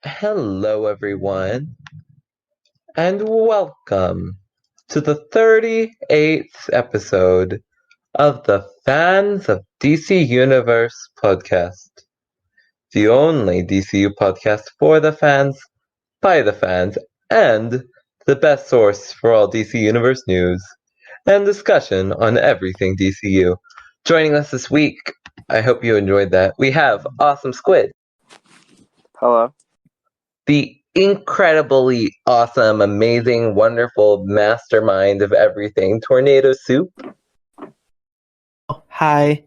Hello, everyone, and welcome to the 38th episode of the Fans of DC Universe podcast, the only DCU podcast for the fans, by the fans, and the best source for all DC Universe news and discussion on everything DCU. Joining us this week, I hope you enjoyed that, we have AwesomeSquid. Hello. The incredibly awesome, amazing, wonderful mastermind of everything, TornadoSoup, Hi.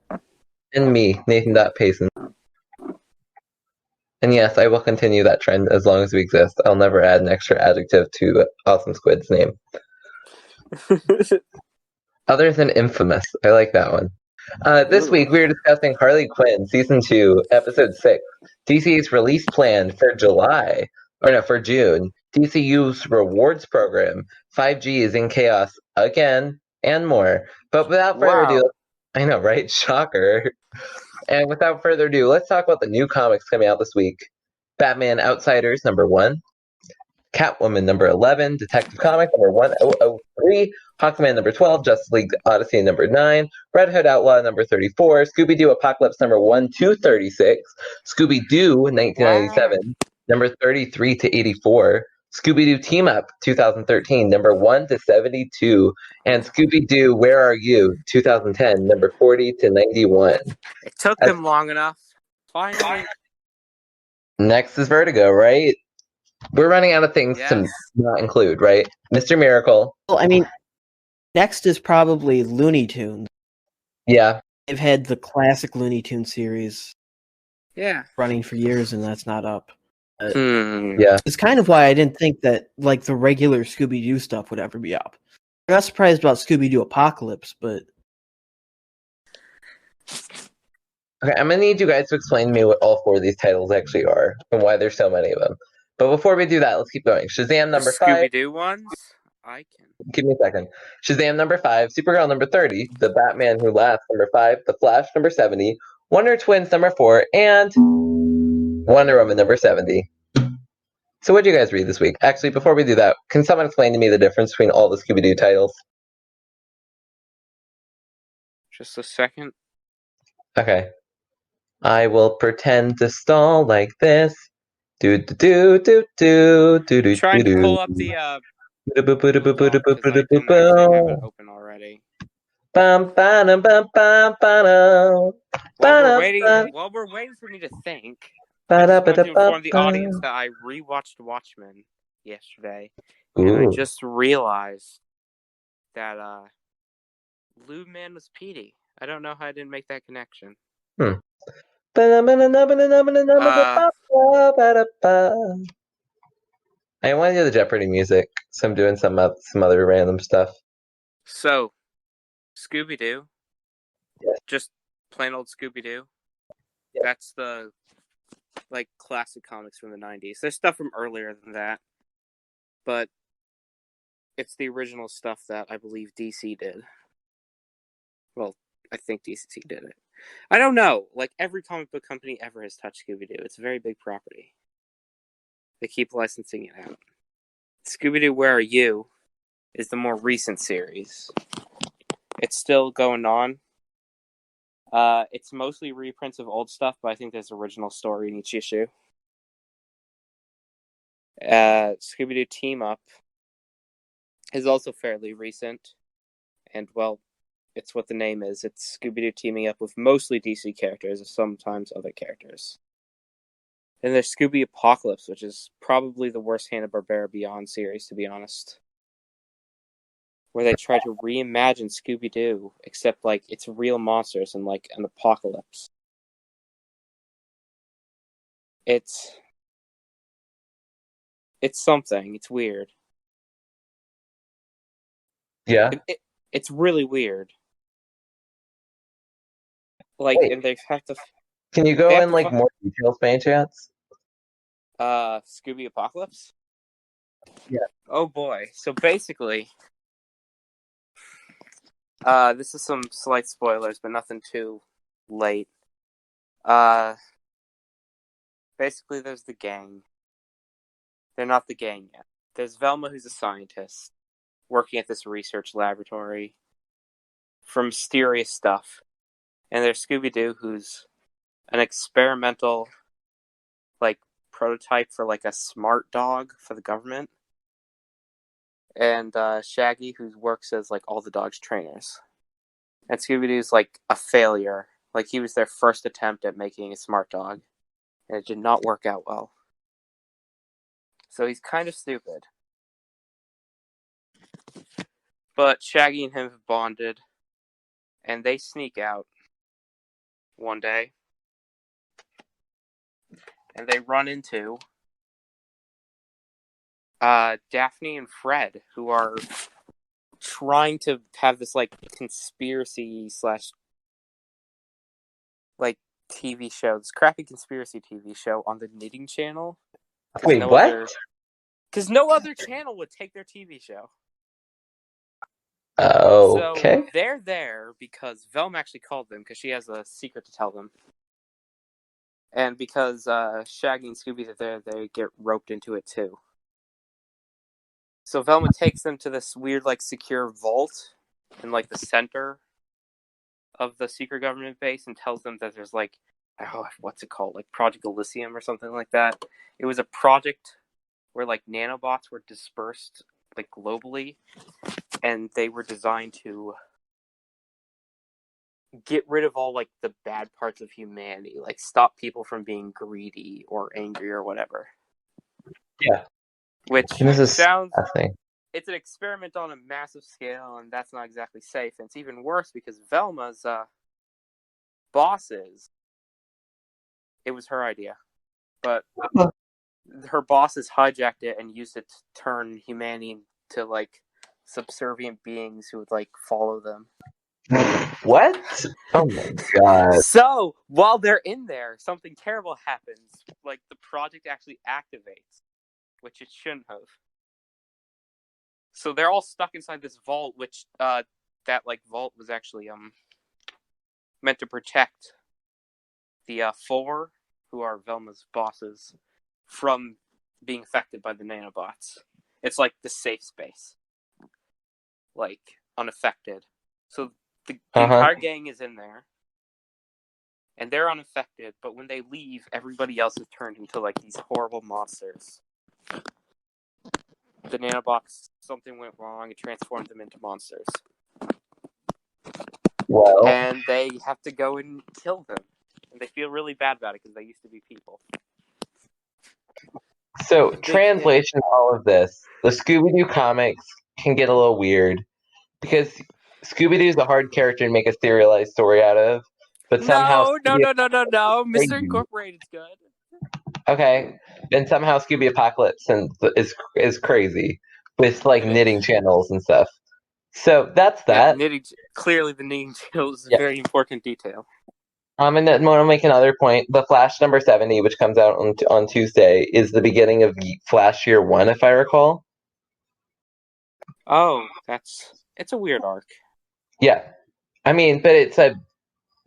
and me, Nathan.Payson. And yes, I will continue that trend as long as we exist. I'll never add an extra adjective to AwesomeSquid's name. Other than infamous. I like that one. This week we are discussing Harley Quinn, Season 2, Episode 6, DC's release plan for June, DCU's rewards program, 5G is in chaos again, and more. But without further ado, I know, right? Shocker. And without further ado, let's talk about the new comics coming out this week. Batman Outsiders, number 1. Catwoman, number 11. Detective Comics, number 1003. Hawkman, number 12. Justice League Odyssey, number 9. Red Hood Outlaw, number 34. Scooby-Doo Apocalypse, number 1 to 36. Scooby-Doo, 1997, number 33 to 84. Scooby-Doo Team Up, 2013, number 1 to 72. And Scooby-Doo Where Are You, 2010, number 40 to 91. It took them long enough. Finally. Next is Vertigo, right? We're running out of things to not include, right? Mr. Miracle. Well, I mean, next is probably Looney Tunes. Yeah. They've had the classic Looney Tunes series running for years, and that's not up. Yeah. It's kind of why I didn't think that like the regular Scooby-Doo stuff would ever be up. I'm not surprised about Scooby-Doo Apocalypse, but... Okay, I'm going to need you guys to explain to me what all 4 of these titles actually are, and why there's so many of them. But before we do that, let's keep going. Shazam number 5. Scooby-Doo ones? I can. Give me a second. Shazam number 5, Supergirl number 30, The Batman Who Laughs number 5, The Flash number 70, Wonder Twins number 4, and Wonder Woman number 70. So what did you guys read this week? Actually, before we do that, can someone explain to me the difference between all the Scooby-Doo titles? Just a second. Okay. I will pretend to stall like this. Do do do do do do do. Trying to pull up the because I didn't actually have it open already. While we're waiting for me to think, I just want to inform the audience that I rewatched Watchmen yesterday, and I just realized that Lube Man was Petey. I don't know how I didn't make that connection. I want to do the Jeopardy music, so I'm doing some other random stuff. So, Scooby-Doo, just plain old Scooby-Doo. That's the classic comics from the 90s. There's stuff from earlier than that, but it's the original stuff that I believe DC did. Well, I think DC did it. I don't know. Every comic book company ever has touched Scooby-Doo. It's a very big property. They keep licensing it out. Scooby-Doo Where Are You is the more recent series. It's still going on. It's mostly reprints of old stuff, but I think there's original story in each issue. Scooby-Doo Team Up is also fairly recent. And, well, it's what the name is. It's Scooby-Doo teaming up with mostly DC characters, and sometimes other characters. And there's Scooby Apocalypse, which is probably the worst Hanna-Barbera Beyond series, to be honest. Where they try to reimagine Scooby-Doo, except, it's real monsters and, an apocalypse. It's something. It's weird. Yeah? It's really weird. And they have to... Can you go in, more details by any chance? Scooby Apocalypse? Yeah. Oh boy. So basically, this is some slight spoilers, but nothing too late. Basically there's the gang, They're not the gang yet. There's Velma, who's a scientist, working at this research laboratory for mysterious stuff. And there's Scooby-Doo, who's an experimental, prototype for, a smart dog for the government. And Shaggy, who works as, all the dog's trainers. And Scooby-Doo's, a failure. He was their first attempt at making a smart dog. And it did not work out well. So he's kind of stupid. But Shaggy and him have bonded. And they sneak out one day. And they run into Daphne and Fred, who are trying to have this, conspiracy / TV show, this crappy conspiracy TV show on the Knitting Channel. Wait, what? Because no other channel would take their TV show. Okay. So they're there because Velma actually called them because she has a secret to tell them. And because Shaggy and Scooby are there, they get roped into it too. So Velma takes them to this weird, secure vault in, the center of the secret government base and tells them that there's, what's it called? Project Elysium or something like that. It was a project where, nanobots were dispersed, globally, and they were designed to get rid of all, the bad parts of humanity, stop people from being greedy or angry or whatever. Yeah. Which sounds... Nothing. It's an experiment on a massive scale, and that's not exactly safe. And it's even worse because Velma's bosses... It was her idea. But her bosses hijacked it and used it to turn humanity into, subservient beings who would, follow them. What? Oh my god. So, while they're in there, something terrible happens. The project actually activates, which it shouldn't have. So they're all stuck inside this vault, which, that vault was actually, meant to protect the, four, who are Velma's bosses, from being affected by the nanobots. It's the safe space. Unaffected. So the entire gang is in there, and they're unaffected, but when they leave, everybody else is turned into, these horrible monsters. The nanobots, something went wrong, it transformed them into monsters. Well. And they have to go and kill them. And they feel really bad about it because they used to be people. So, translation of all of this, the Scooby-Doo comics can get a little weird, because Scooby-Doo is a hard character to make a serialized story out of, but somehow... No. Mr. Incorporated's good. Okay, and somehow Scooby Apocalypse is crazy, with, knitting channels and stuff. So, that's that. Yeah, clearly the knitting channel is a very important detail. And then I want to make another point. The Flash number 70, which comes out on Tuesday, is the beginning of Flash Year 1, if I recall. Oh, it's a weird arc. Yeah. I mean, but it's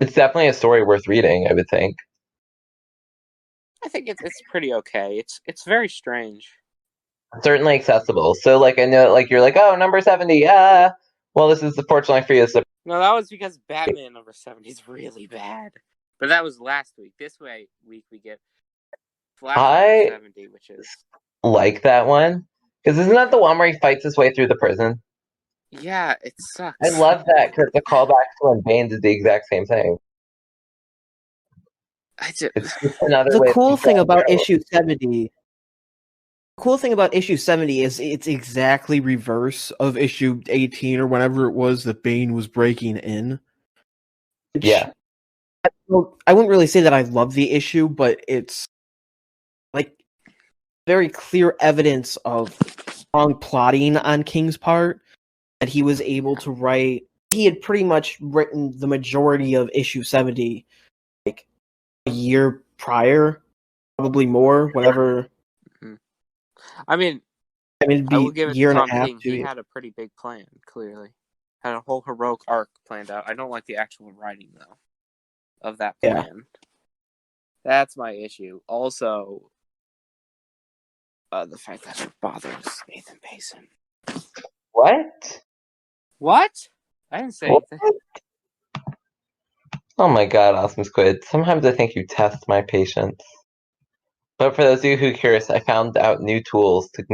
definitely a story worth reading, I would think. I think it's pretty okay. It's very strange. Certainly accessible. So, I know, you're oh, number 70, yeah. Well, this is fortunately for you. No, that was because Batman number 70 is really bad. But that was last week. This week we get Flash number 70, which is... like that one. Because isn't that the one where he fights his way through the prison? Yeah, it sucks. I love that because the callback to when Bane did the exact same thing. It's just another the way cool thing about issue 70... The cool thing about issue 70 is it's exactly reverse of issue 18 or whenever it was that Bane was breaking in. Yeah. I wouldn't really say that I love the issue, but it's very clear evidence of strong plotting on King's part, that he was able to write... He had pretty much written the majority of issue 70 a year prior, probably more, whatever... I mean, it'd be I will give it year to and Tom a half. King. He had a pretty big plan, clearly. Had a whole heroic arc planned out. I don't like the actual writing, though, of that plan. Yeah. That's my issue. Also, The fact that it bothers Nathan.Payson. What? What? I didn't say anything. Oh my god, AwesomeSquid. Sometimes I think you test my patience. But for those of you who are curious, I found out new tools to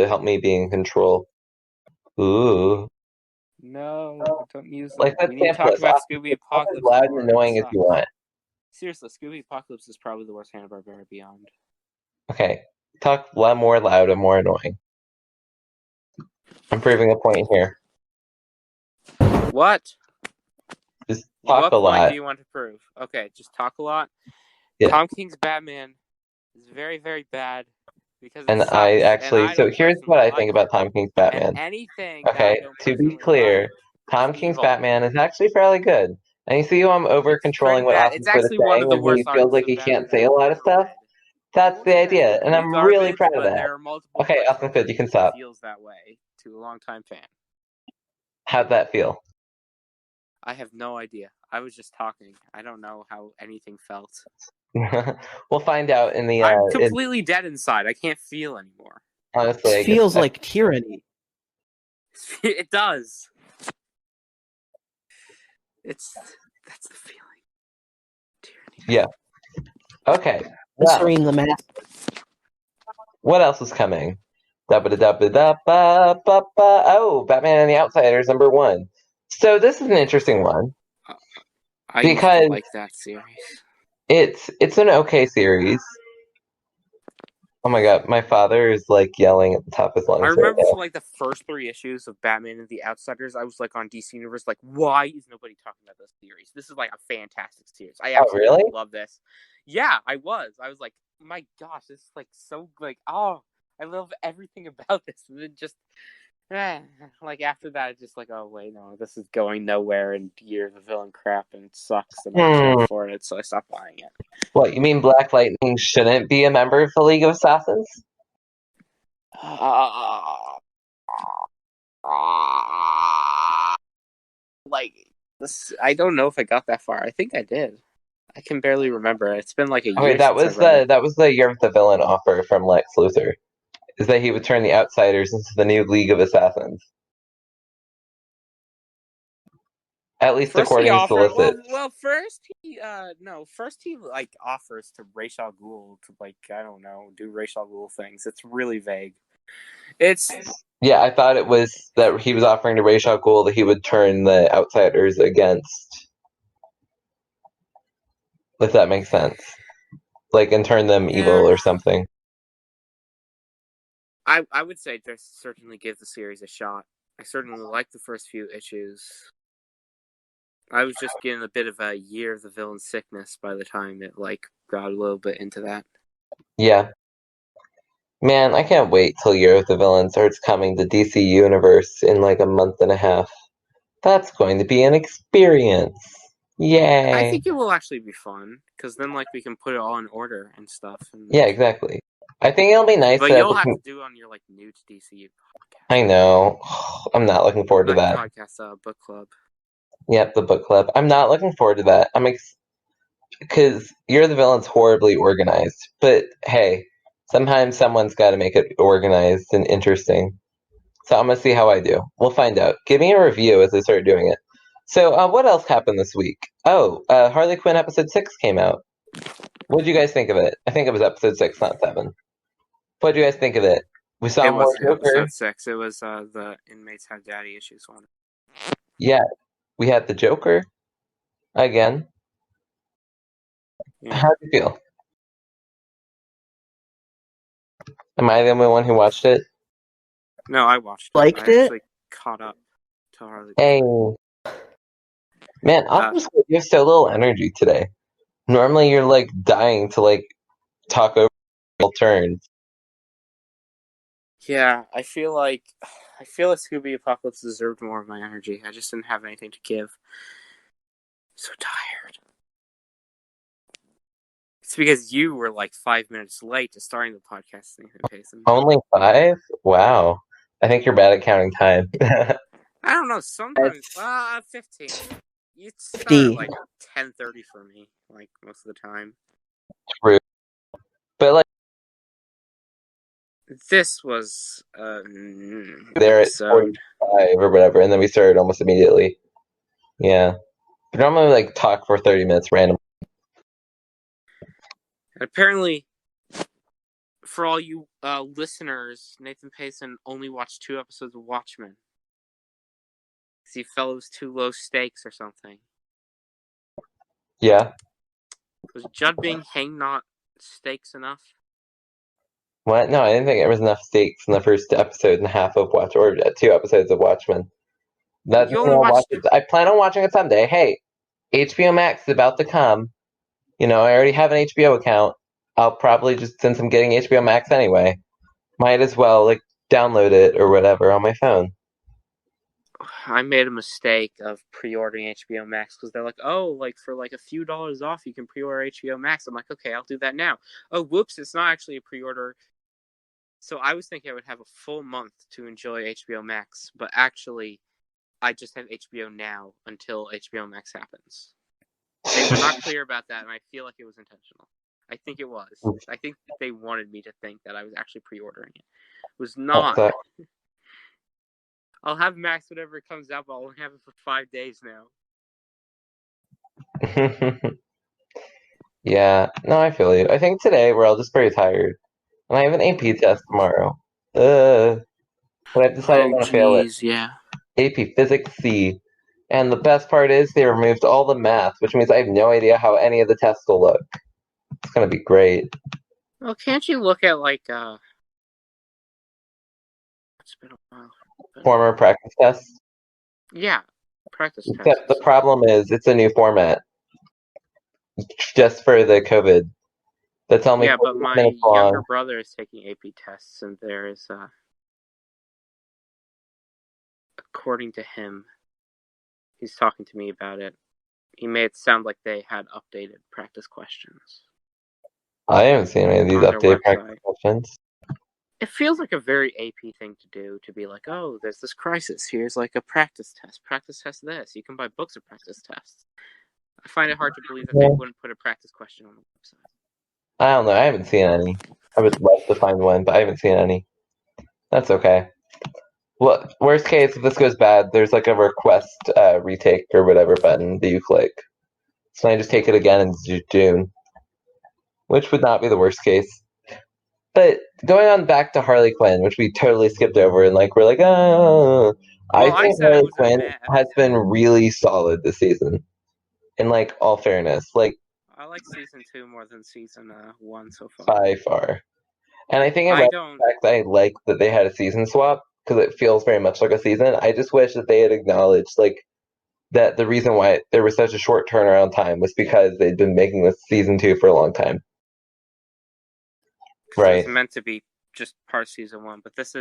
help me be in control. Ooh. No, don't use them. Like that We need to talk pamphlet. about Scooby Talk as Apocalypse loud more. and annoying as you want. Seriously, Scooby Apocalypse is probably the worst Hanna-Barbera Beyond. Okay. Talk more loud and more annoying. I'm proving a point here. What? Just talk what a point lot. do you want to prove? Okay, just talk a lot. Yeah. Tom King's Batman is very, very bad because it And sucks. I actually, and I so here's what I think about it. Tom King's Batman. And anything Okay, that I don't to be personally clear, like Tom is King's evil. Batman is actually fairly good. And you see how I'm over controlling what It's AwesomeSquid is actually one of saying the when worst he feels arcs like of he Batman can't say a lot of I've stuff? read. That's the idea, and I'm really proud of but that. there are multiple Okay, parts AwesomeSquid, of you can it stop. feels that way to a longtime fan. How'd that feel? I have no idea. I was just talking. I don't know how anything felt. We'll find out in the. I'm completely dead inside. I can't feel anymore. Honestly, It feels like tyranny. It does. That's the feeling. Tyranny. Yeah. Okay. Answering the math. What else is coming? Oh, Batman and the Outsiders #1. So this is an interesting one. I used to like that series. It's an okay series. Oh my god, my father is like yelling at the top of his lungs. I remember for like the first 3 issues of Batman and the Outsiders, I was like on DC Universe, like, why is nobody talking about this series? This is like a fantastic series. I absolutely love this. Yeah, I was like, my gosh, this is like so like, oh, I love everything about this. And then just like after that, it's just like, oh wait, no, this is going nowhere, and Year of the Villain crap, and it sucks, and I can't afford it, so I stopped buying it. What, you mean Black Lightning shouldn't be a member of the League of Assassins? Like this, I don't know if I got that far. I think I did. I can barely remember. It's been like a year. Okay, that was the Year of the Villain offer from Lex Luthor, is that he would turn the Outsiders into the new League of Assassins. At least first according to solicits. Well, first he like offers to Ra's al Ghul to like, I don't know, do Ra's al Ghul things. It's really vague. Yeah, I thought it was that he was offering to Ra's al Ghul that he would turn the Outsiders against. If that makes sense. Like, and turn them evil or something. I would say just certainly give the series a shot. I certainly liked the first few issues. I was just getting a bit of a Year of the Villain sickness by the time it like got a little bit into that. Yeah. Man, I can't wait till Year of the Villain starts coming to DC Universe in like a month and a half. That's going to be an experience. Yay. I think it will actually be fun, because then like we can put it all in order and stuff. And... Yeah, exactly. I think it'll be nice. But you'll have to do it on your like new to DC podcast. I know. I'm not looking forward to that. Podcast, book club. Yep, the book club. I'm not looking forward to that. Because Year of the Villain's horribly organized. But hey, sometimes someone's got to make it organized and interesting. So I'm going to see how I do. We'll find out. Give me a review as I start doing it. So what else happened this week? Harley Quinn episode 6 came out. What did you guys think of it? I think it was episode 6, not 7. What did you guys think of it? We saw more Joker. Episode 6. It was the Inmates Have Daddy Issues one. Yeah, we had the Joker again. Yeah. How do you feel? Am I the only one who watched it? No, I watched it. Liked I it? actually caught up to Harley Quinn. Hey. Man, you have so little energy today. Normally you're like dying to like talk over turns. Yeah, I feel like Scooby Apocalypse deserved more of my energy. I just didn't have anything to give. So tired. It's because you were like 5 minutes late to starting the podcast, Nathan.Payson. Only 5? Wow. I think you're bad at counting time. I don't know. Sometimes 15. You start at like 10:30 for me, like most of the time. True. But like, This was there at episode 45 or whatever, and then we started almost immediately. Yeah. But normally like talk for 30 minutes randomly. Apparently, for all you listeners, Nathan.Payson only watched 2 episodes of Watchmen. Because he felt it was too low stakes or something. Yeah. Was Judd being hanged not stakes enough? What? No, I didn't think there was enough stakes in the first episode and a half of Watch, or 2 episodes of Watchmen. That You only watched... I plan on watching it someday. Hey, HBO Max is about to come. I already have an HBO account. I'll probably just, since I'm getting HBO Max anyway, might as well download it or whatever on my phone. I made a mistake of pre-ordering HBO Max because they're like, oh, for a few dollars off, you can pre-order HBO Max. I'm like, okay, I'll do that now. Oh, whoops, it's not actually a pre-order. So I was thinking I would have a full month to enjoy HBO Max, but actually, I just have HBO Now until HBO Max happens. They were not clear about that, and I feel like it was intentional. I think it was. I think they wanted me to think that I was actually pre-ordering it. It was not. I'll have Max whenever it comes out, but I'll only have it for 5 days now. Yeah, no, I feel you. I think today we're all just very tired. And I have an AP test tomorrow. But I've decided I'm going to fail it. Yeah. AP Physics C. And the best part is they removed all the math, which means I have no idea how any of the tests will look. It's going to be great. Well, can't you look at, it's been a while. Former practice tests? Yeah, practice tests. Except the problem is it's a new format. Just for the COVID. That's only yeah, but my younger brother is taking AP tests, and there is, according to him, he's talking to me about it. He made it sound like they had updated practice questions. I haven't seen any of these updated practice questions. It feels like a very AP thing to do, to be like, oh, there's this crisis. Here's a practice test. Practice test this. You can buy books of practice tests. I find it hard to believe that they wouldn't put a practice question on the website. I don't know. I haven't seen any. I would love to find one, but I haven't seen any. That's okay. Well, worst case, if this goes bad, there's a request retake or whatever button that you click. So I just take it again in June, which would not be the worst case. But going on back to Harley Quinn, which we totally skipped over, and we're like, oh. Well, I think Harley Quinn has been really solid this season. In all fairness, I like season 2 more than season 1 so far. By far. And I think I like that they had a season swap because it feels very much like a season. I just wish that they had acknowledged that the reason why there was such a short turnaround time was because they'd been making this season 2 for a long time. Right. It's meant to be just part of season 1, but this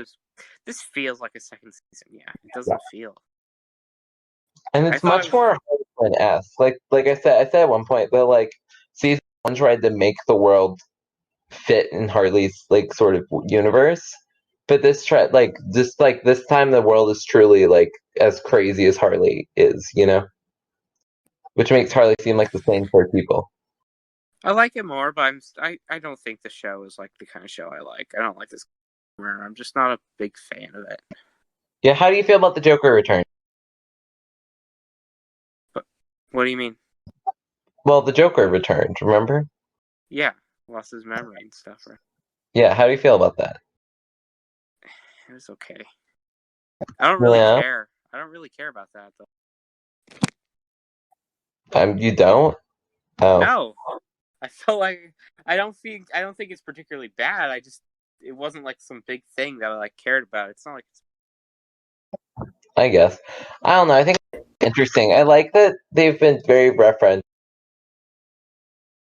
feels like a second season. Yeah, it doesn't feel. And it's much more Harley Quinn-esque. Like I said at one point that season 1 tried to make the world fit in Harley's sort of universe, but this time the world is truly as crazy as Harley is, which makes Harley seem like the same sort of people. I like it more, but I don't think the show is the kind of show I like. I don't like this. I'm just not a big fan of it. Yeah, how do you feel about the Joker return? But what do you mean? Well, the Joker returned, remember? Yeah, lost his memory and stuff, right? Yeah, how do you feel about that? It was okay. I don't really care. I don't really care about that, though. You don't? Oh. No. I felt like I don't think it's particularly bad. It wasn't some big thing that I cared about. It's not like it's... I guess. I don't know. I think it's interesting. I like that they've been very referenced.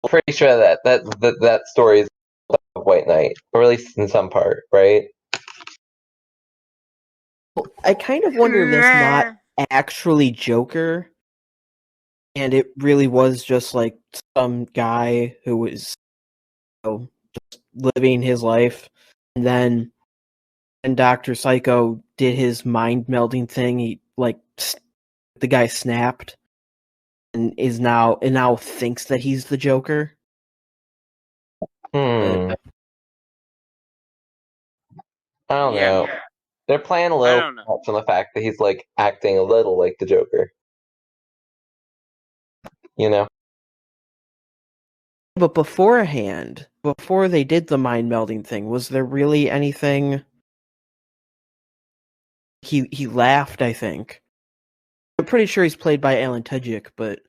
I'm pretty sure that story is of White Knight, or at least in some part, right? I kind of wonder if it's not actually Joker, and it really was just some guy who was just living his life, and then when Dr. Psycho did his mind melding thing, he the guy snapped and now thinks that he's the Joker. I don't know. They're playing a I little don't know. much on the fact that he's like acting a little like the Joker. You know? But beforehand, before they did the mind melding thing, was there really anything? He laughed, I think. I'm pretty sure he's played by Alan Tudyk, but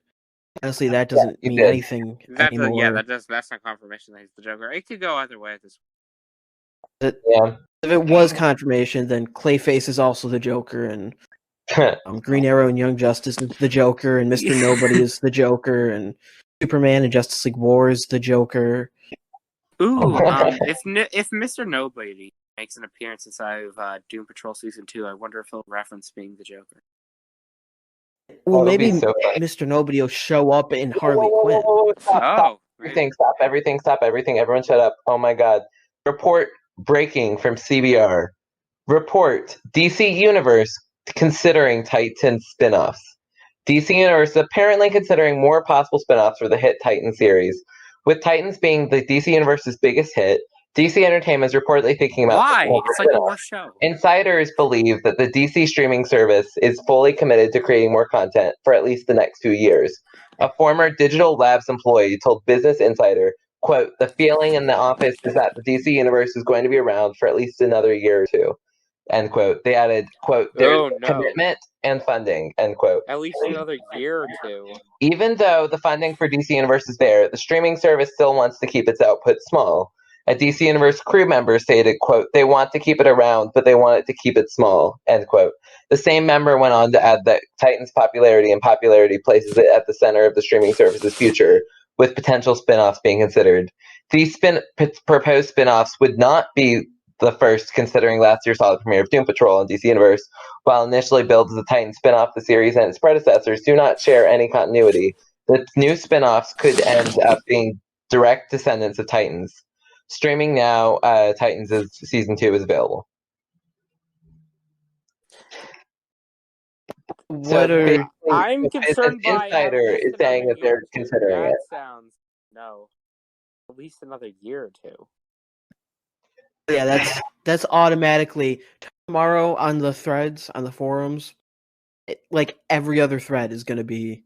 honestly, that doesn't he mean did. anything anymore. That's not confirmation that he's the Joker. It could go either way at this Yeah. If it was confirmation, then Clayface is also the Joker, and Green Arrow and Young Justice is the Joker, and Mr. Nobody is the Joker, and Superman and Justice League War is the Joker. Ooh, if Mr. Nobody makes an appearance inside of Doom Patrol Season 2, I wonder if he'll reference being the Joker. Well, maybe so Mr. Nobody will show up in Harley Quinn. Stop. Everything, stop everything. Everyone shut up. Oh my god. Report breaking from CBR. Report DC Universe considering Titan spin-offs. DC Universe is apparently considering more possible spin-offs for the hit Titan series. With Titans being the DC Universe's biggest hit, DC Entertainment is reportedly thinking about... Why? It's like the worst show. Insiders believe that the DC streaming service is fully committed to creating more content for at least the next 2 years. A former Digital Labs employee told Business Insider, quote, "The feeling in the office is that the DC Universe is going to be around for at least another year or two." End quote. They added, quote, "There's commitment and funding," end quote. At least another year or two. Even though the funding for DC Universe is there, the streaming service still wants to keep its output small. A DC Universe crew member stated, quote, "They want to keep it around, but they want it to keep it small," end quote. The same member went on to add that Titan's popularity places it at the center of the streaming service's future, with potential spin-offs being considered. These proposed spin-offs would not be the first, considering last year's solid premiere of Doom Patrol on DC Universe. While initially billed as a Titan spin-off, the series and its predecessors do not share any continuity. The new spin-offs could end up being direct descendants of Titans. Streaming now, Titans Season 2 is available. I'm concerned by Insider is saying that they're considering it. That sounds at least another year or two. Yeah, that's automatically tomorrow on the threads on the forums. Like every other thread is going to be.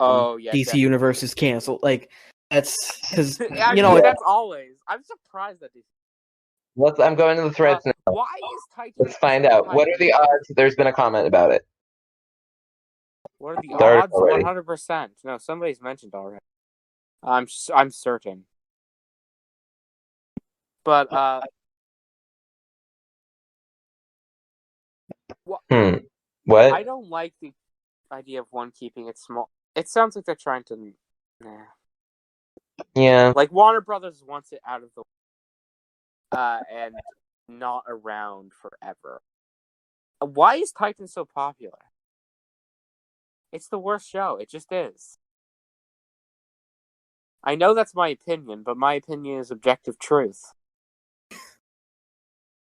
DC definitely. Universe is canceled. Like that's because that's always. I'm surprised that DC. I'm going to the threads now. Why is Titan? Let's find out. What are the odds that there's been a comment about it? What are the odds? 100%. No, somebody's mentioned already. I'm certain. But what? I don't like the idea of one keeping it small. It sounds like they're trying to. Yeah. Like Warner Brothers wants it out of the and not around forever. Why is Titan so popular? It's the worst show. It just is. I know that's my opinion, but my opinion is objective truth.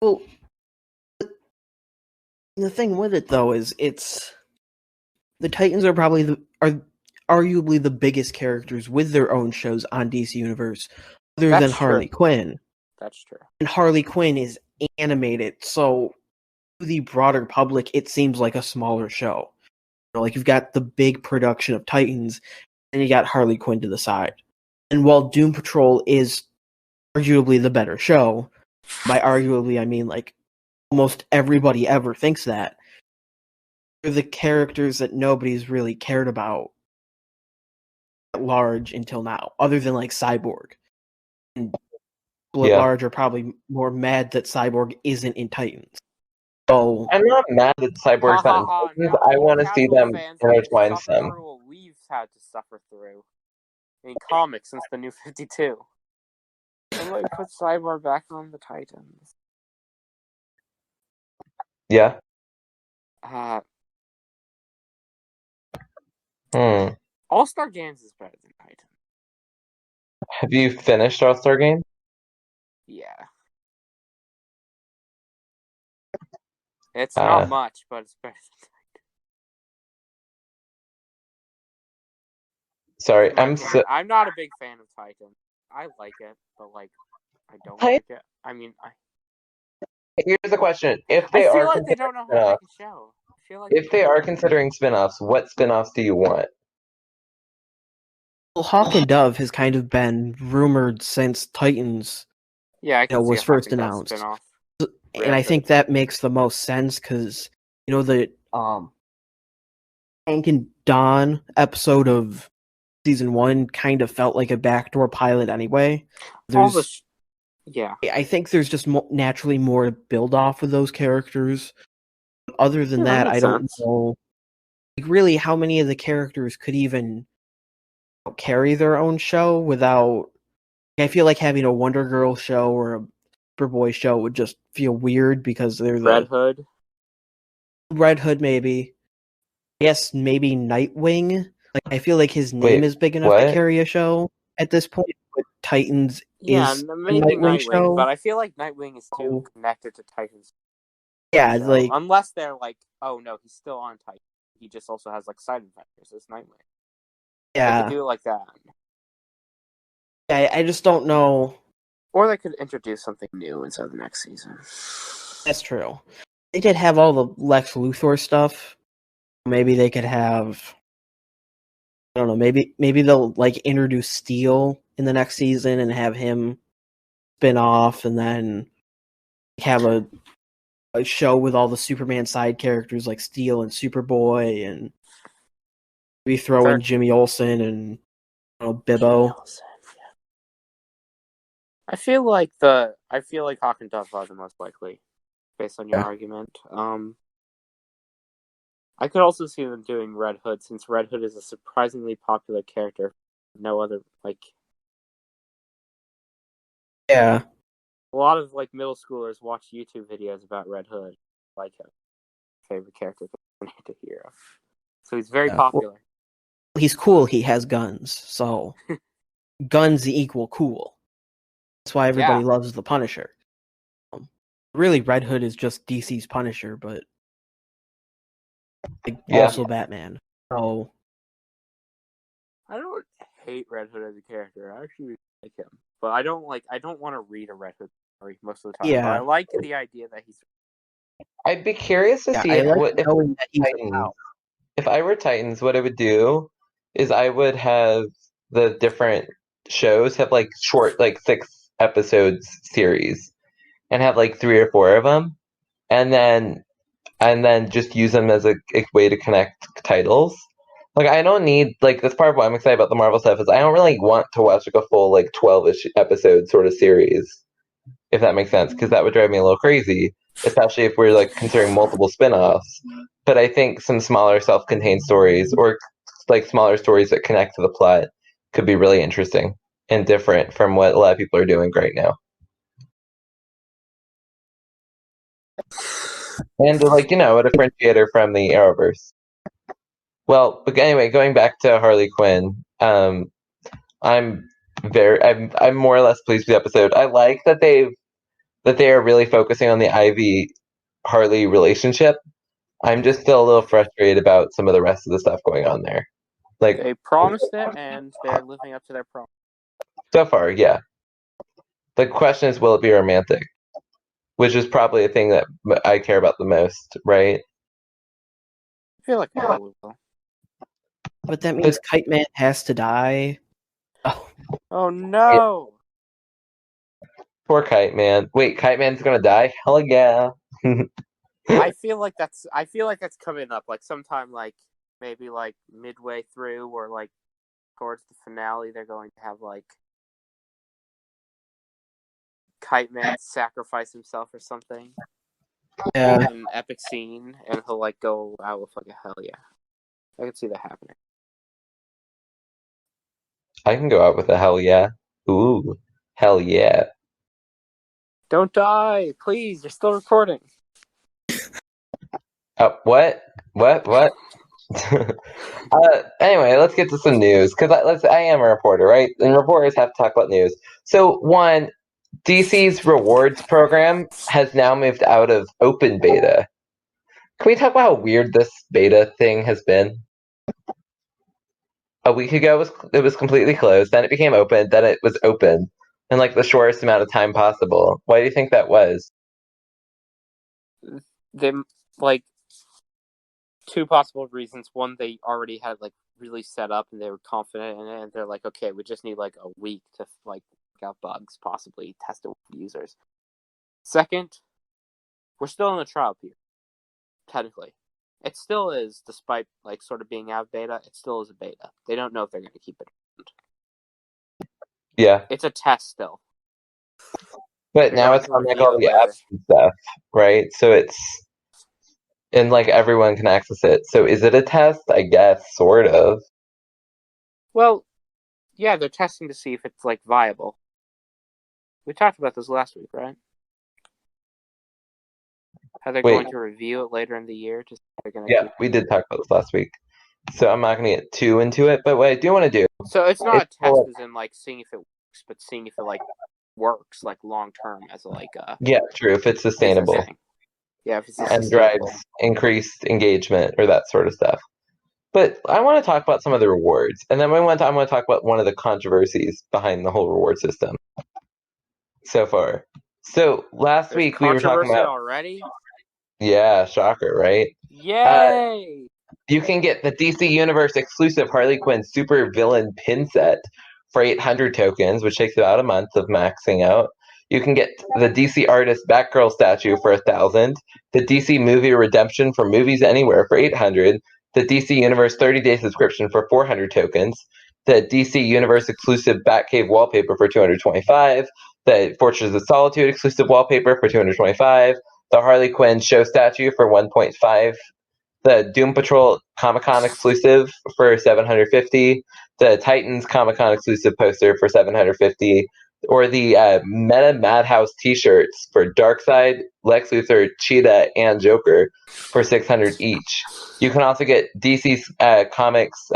Well, the thing with it though is the Titans are probably arguably the biggest characters with their own shows on DC Universe, other than Harley Quinn. That's true. And Harley Quinn is animated, so to the broader public, it seems like a smaller show. Like you've got the big production of Titans, and you got Harley Quinn to the side. And while Doom Patrol is arguably the better show, by arguably I mean like almost everybody ever thinks that, they're the characters that nobody's really cared about at large until now, other than like Cyborg. And people at large are probably more mad that Cyborg isn't in Titans. So I'm not mad that Cyborg's not in Titans. I want to see them intertwine some. What we've had to suffer through in comics since the New 52. Somebody put Cyborg back on the Titans. Yeah. All-Star Games is better than Titan. Have you finished All-Star Game? Yeah. It's not much, but it's better than Titan. Sorry, I'm not a big fan of Titan. I like it, but like I don't like it. I mean, Here's the question: If I they feel are like they don't know how to make a show. I feel like if they are considering spin-offs, what spin-offs do you want? Well, Hawk and Dove has kind of been rumored since Titans I can see was a first Hawk and Dove announced. spin-off. And I think that makes the most sense because the Hank and Don episode of season 1 kind of felt like a backdoor pilot anyway. I think there's just naturally more to build off with those characters. Other than that, I don't know really how many of the characters could even carry their own show without. I feel like having a Wonder Girl show or a Superboy show would just feel weird because they're Red Hood. Red Hood, maybe. Yes, maybe Nightwing. Like, I feel like his name is big enough to carry a show at this point. But Titans is maybe a Nightwing show. But I feel like Nightwing is too connected to Titans. Yeah, like unless they're like, oh no, he's still on Titan. He just also has like side adventures as Nightwing. Yeah, they could do it like that. Yeah, I just don't know. Or they could introduce something new inside the next season. That's true. They could have all the Lex Luthor stuff. Maybe they could have. I don't know. Maybe they'll like introduce Steel in the next season and have him spin off, and then have a show with all the Superman side characters like Steel and Superboy, and maybe throw in Jimmy Olsen and Bibbo. I feel like Hawk and Dove are the most likely, based on your argument. I could also see them doing Red Hood, since Red Hood is a surprisingly popular character. No other Yeah. A lot of middle schoolers watch YouTube videos about Red Hood, like him. Favorite character, anti-hero. So he's very popular. Well, he's cool. He has guns, so guns equal cool. That's why everybody loves the Punisher. Really, Red Hood is just DC's Punisher, but also Batman. So I don't hate Red Hood as a character. I actually like him, but I don't want to read a Red Hood story most of the time. Yeah, but I like the idea that he's. I'd be curious to see if I were Titans, what I would do is I would have the different shows have short 6 episodes series and have 3 or 4 of them, and then just use them as a way to connect titles. I don't need that's part of why I'm excited about the Marvel stuff is I don't really want to watch a full 12-ish episode sort of series, if that makes sense, because that would drive me a little crazy, especially if we're considering multiple spin-offs. But I think some smaller self-contained stories or smaller stories that connect to the plot could be really interesting and different from what a lot of people are doing right now. And a differentiator from the Arrowverse. Well, but anyway, going back to Harley Quinn, I'm more or less pleased with the episode. I like that they are really focusing on the Ivy Harley relationship. I'm just still a little frustrated about some of the rest of the stuff going on there. They promised it, and they're living up to their promise. So far, yeah. The question is, will it be romantic? Which is probably a thing that I care about the most, right? I feel like it probably will. But that means Kite Man has to die. Oh no! Poor Kite Man. Wait, Kite Man's gonna die? Hell yeah! I feel like that's coming up. Sometime maybe midway through or towards the finale, they're going to have Kite Man sacrifice himself or something. Yeah. An epic scene, and he'll go out with a hell yeah. I can see that happening. I can go out with a hell yeah. Ooh, hell yeah. Don't die, please. You're still recording. Oh, what? Anyway, let's get to some news because I am a reporter, right? And reporters have to talk about news. So, one, DC's rewards program has now moved out of open beta. Can we talk about how weird this beta thing has been? A week ago, it was completely closed. Then it became open. Then it was open in the shortest amount of time possible. Why do you think that was? they like two possible reasons. One, they already had like really set up and they were confident in it, and they're like, okay, we just need like a week to like work out bugs, possibly test it with users. Second, we're still in the trial period. Technically, it still is, despite like sort of being out of beta. It still is a beta. They don't know if they're going to keep it around. Yeah, it's a test still. but now it's on like all the apps and stuff, right? So it's and like everyone can access it. So is it a test? I guess, sort of. Well, yeah, they're testing to see if it's like viable. We talked about this last week, right? How they're going to review it later in the year. We did talk about this last week. So I'm not going to get too into it, but what I do want to do. So it's not a test as in like seeing if it works, but seeing if it like works like long term as a like yeah, true. If it's sustainable. Yeah, if it's and drives increased engagement or that sort of stuff. But I want to talk about some of the rewards, and then I want to talk about one of the controversies behind the whole reward system so far. So last week we were talking about already. Yeah, shocker, right? Yay! You can get the DC Universe exclusive Harley Quinn Super Villain pin set for 800 tokens, which takes about a month of maxing out. You can get the DC Artist Batgirl statue for 1,000, the DC Movie Redemption for Movies Anywhere for 800, the DC Universe 30-day subscription for 400 tokens, the DC Universe exclusive Batcave wallpaper for 225, the Fortress of Solitude exclusive wallpaper for 225, the Harley Quinn show statue for 1.5, the Doom Patrol Comic-Con exclusive for 750, the Titans Comic-Con exclusive poster for 750, or the Meta Madhouse t-shirts for Darkseid, Lex Luthor, Cheetah, and Joker for 600 each. You can also get DC's Comics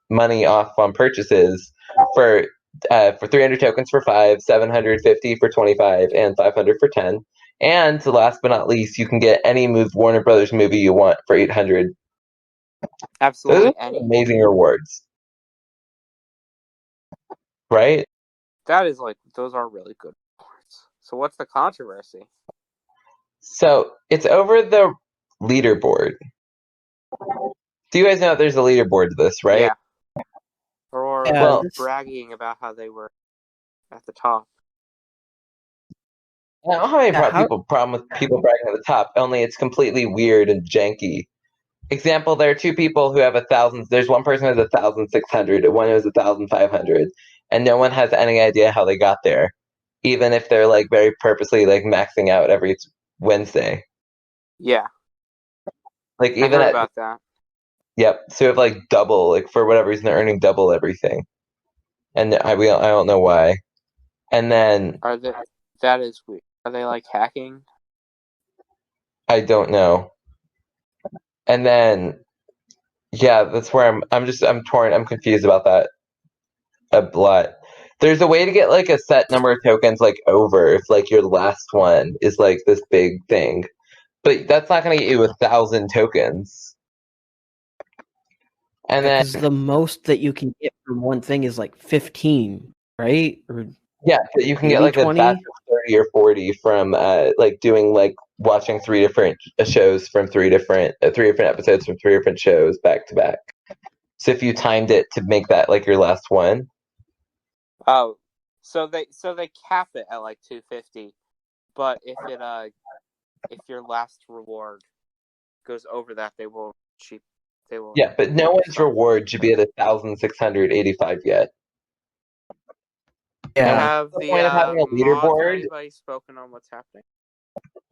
money off on purchases for 300 tokens for 5, 750 for 25, and 500 for 10. And last but not least, you can get any Warner Brothers movie you want for 800. Absolutely, those are amazing rewards, right? That is like those are really good rewards. So what's the controversy? So it's over the leaderboard. Do you guys know there's a leaderboard to this, right? Yeah. Or bragging about how they were at the top. I don't have any problem with people bragging at the top, only it's completely weird and janky. Example, there are two people who have 1,000. There's one person who has 1,600 and one who has 1,500, and no one has any idea how they got there, even if they're like very purposely like maxing out every Wednesday. Yeah. Like even I heard about that. Yep. So you have like double, like for whatever reason they're earning double everything, and I don't know why. And then that is weird. Are they like hacking? I don't know. And then yeah, that's where I'm torn. I'm confused about that a lot. There's a way to get like a set number of tokens like over if like your last one is like this big thing, but that's not going to get you 1,000 tokens. And then the most that you can get from one thing is like 15, right? Or yeah, but you can get like 20? A batch of 30 or 40 from like doing like watching 3 different shows from 3 different episodes from 3 different shows back to back. So if you timed it to make that like your last one. Oh, so they cap it at like 250, but if your last reward goes over that, they will. Yeah, but no one's reward should be at 1,685 yet. Yeah. Have the point of having a leaderboard. Anybody spoken on what's happening?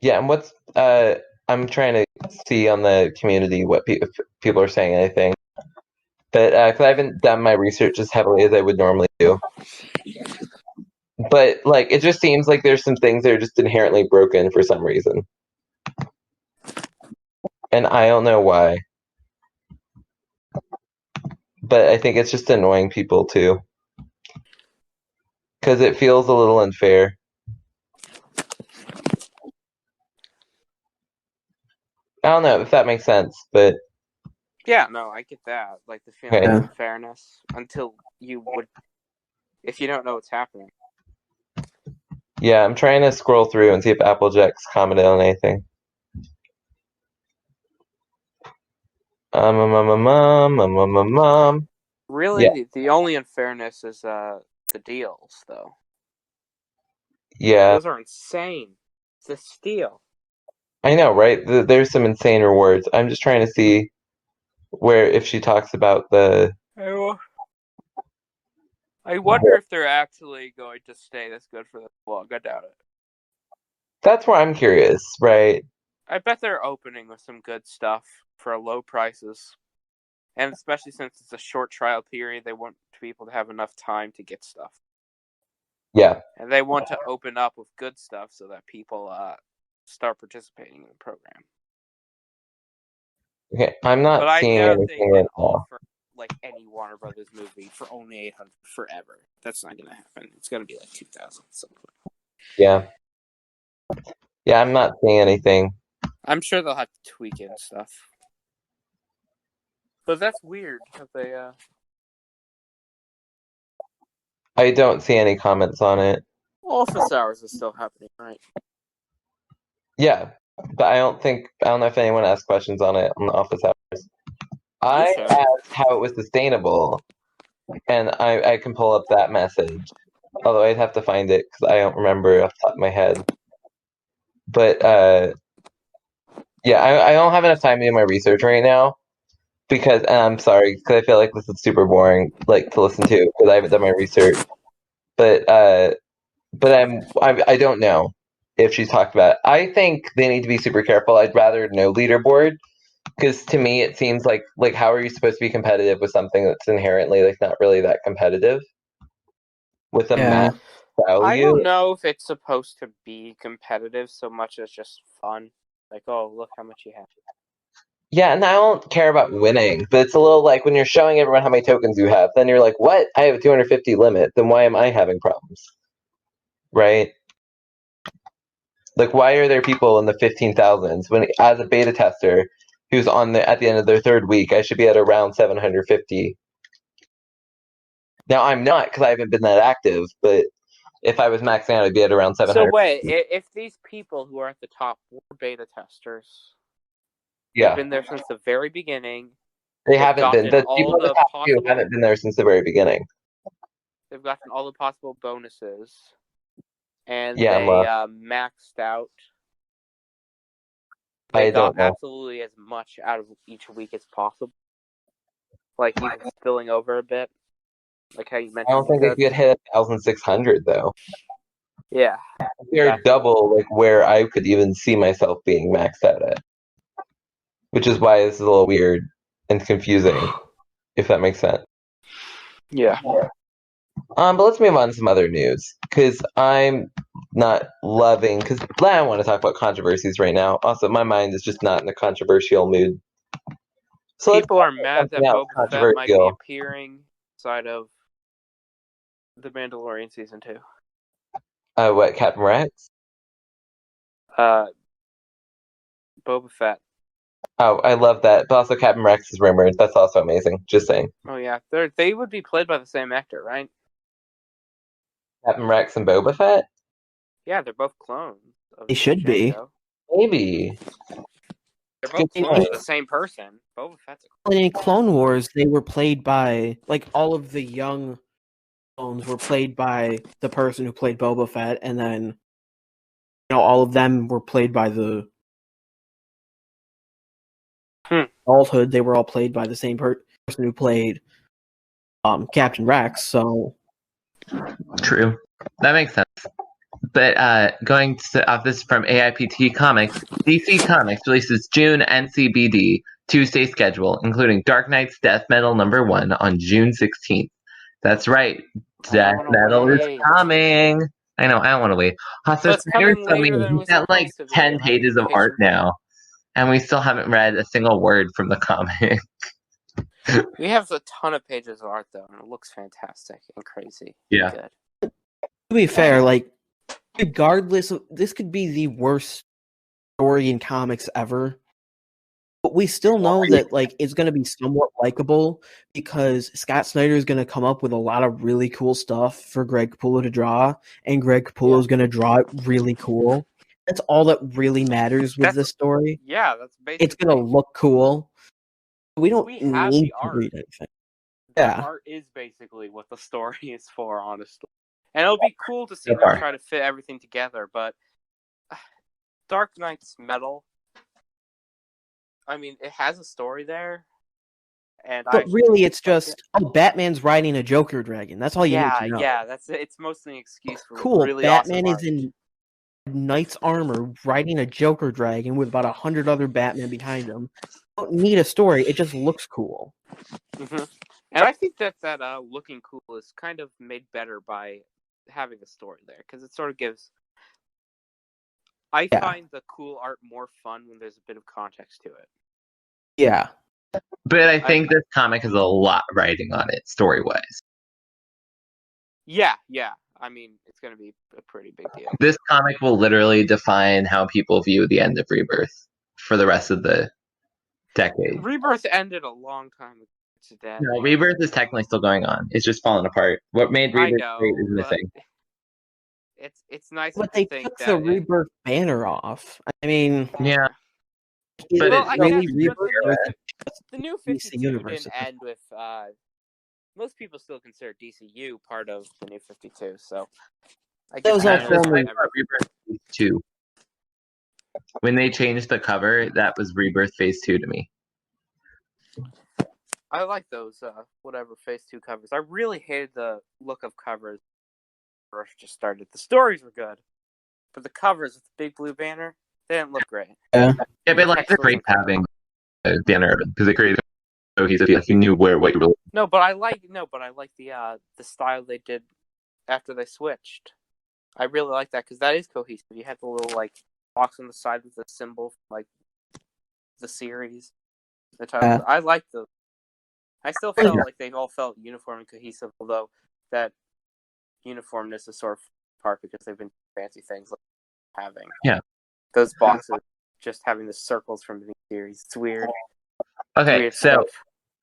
Yeah, and what's I'm trying to see on the community what people are saying. Anything, but because I haven't done my research as heavily as I would normally do. But like, it just seems like there's some things that are just inherently broken for some reason, and I don't know why. But I think it's just annoying people too, because it feels a little unfair. I don't know if that makes sense, but yeah, no, I get that. Like the feeling of unfairness until if you don't know what's happening. Yeah, I'm trying to scroll through and see if Applejack's commented on anything. Really, Yeah. the only unfairness is the deals, though. Yeah. Those are insane. It's a steal. I know, right? There's some insane rewards. I'm just trying to see where if she talks about the. I wonder if they're actually going to stay this good for this long. I doubt it. That's where I'm curious, right? I bet they're opening with some good stuff for low prices. And especially since it's a short trial period, they want people to have enough time to get stuff. Yeah. And they want to open up with good stuff so that people start participating in the program. Okay, I'm not But seeing I doubt they anything can right now. offer like any Warner Brothers movie for only $800 forever. That's not going to happen. It's going to be like $2,000 at some point. Yeah. Yeah, I'm not seeing anything. I'm sure they'll have to tweak it and stuff. But that's weird because they. I don't see any comments on it. Office hours is still happening, right? Yeah, but I don't know if anyone asked questions on it on the office hours. I asked how it was sustainable, and I can pull up that message. Although I'd have to find it because I don't remember off the top of my head. But yeah, I don't have enough time to do my research right now because and I'm sorry because I feel like this is super boring, like to listen to because I haven't done my research. But I don't know if she's talked about it. I think they need to be super careful. I'd rather no leaderboard because to me it seems like how are you supposed to be competitive with something that's inherently like not really that competitive with a max value? I don't know if it's supposed to be competitive so much as just fun. Like, oh, look how much you have. Yeah, and I don't care about winning, but it's a little like when you're showing everyone how many tokens you have, then you're like, what? I have a 250 limit, then why am I having problems? Right? Like, why are there people in the 15,000s when, as a beta tester who's at the end of their third week, I should be at around 750? Now, I'm not because I haven't been that active, but if I was maxing out, I'd be at around 700. So wait, if these people who are at the top were beta testers, they've been there since the very beginning. They haven't been. The people at the top possible, haven't been there since the very beginning. They've gotten all the possible bonuses, and they maxed out. They got absolutely as much out of each week as possible. Like even spilling over a bit. Like how you mentioned. I don't think they could hit 1,600 though. Yeah. They're double like where I could even see myself being maxed out at. Which is why this is a little weird and confusing, if that makes sense. Yeah. But let's move on to some other news because I'm not loving because I don't want to talk about controversies right now. Also, my mind is just not in a controversial mood. So people are mad that Boba Fett might be appearing inside of The Mandalorian season 2. What, Captain Rex? Boba Fett. Oh, I love that. But also Captain Rex is rumored. That's also amazing. Just saying. Oh yeah, they would be played by the same actor, right? Captain Rex and Boba Fett? Yeah, they're both clones. They should be. Maybe. They're both clones of the same person. Boba Fett's a clone. In Clone Wars, they were played by all of the young clones were played by the person who played Boba Fett, and then all of them were played by the adulthood. They were all played by the same person who played Captain Rex. So true, that makes sense. But going off this from AIPT Comics, DC Comics releases June NCBD Tuesday schedule, including Dark Knight's Death Metal #1 on June 16th. That's right, Death Metal is coming. I know, I don't want to wait. So Snyder's coming. He's got like 10 pages of art now, and we still haven't read a single word from the comic. We have a ton of pages of art though, and it looks fantastic and crazy. Yeah. Good. To be fair, regardless of this could be the worst story in comics ever, but we still know that it's going to be somewhat likable because Scott Snyder is going to come up with a lot of really cool stuff for Greg Capullo to draw, and Greg Capullo is going to draw it really cool. That's all that really matters with this story. Yeah, that's basically. It's going to look cool. We don't We have need the to art. read anything. The Yeah. art is basically what the story is for, honestly. And it'll be cool to see them try to fit everything together, but Dark Knight's Metal, I mean, it has a story there. But really, it's just, Batman's riding a Joker dragon. That's all you need to know. Yeah, it's mostly an excuse for cool. really Batman awesome is in knight's armor riding a Joker dragon with about 100 other Batmen behind him. You don't need a story. It just looks cool. Mm-hmm. And I think that looking cool is kind of made better by having a story there, because it sort of gives... I find the cool art more fun when there's a bit of context to it. Yeah. But I think this comic has a lot riding on it, story-wise. Yeah. I mean, it's going to be a pretty big deal. This comic will literally define how people view the end of Rebirth for the rest of the decade. Rebirth ended a long time ago. It's dead. No, Rebirth is technically still going on. It's just falling apart. What made Rebirth great is missing. It's nice but to they think took that the Rebirth banner off. I mean, yeah. But well, I really guess Rebirth the new 52 didn't end with most people still consider DCU part of the new 52, so I guess that was all Rebirth Phase 2. When they changed the cover, that was Rebirth Phase 2 to me. I like those whatever Phase 2 covers. I really hated the look of covers when first just started. The stories were good, but the covers with the big blue banner, they didn't look great. Yeah, but like it's great having a banner because it created cohesive. Like you knew what you were. No, but I like the style they did after they switched. I really like that because that is cohesive. You have the little like box on the side with the symbol from, like the series. I like those. I still felt like they all felt uniform and cohesive, although that uniformness is sort of part because they've been fancy things like having those boxes just having the circles from the series. It's weird. Okay, weird so stuff.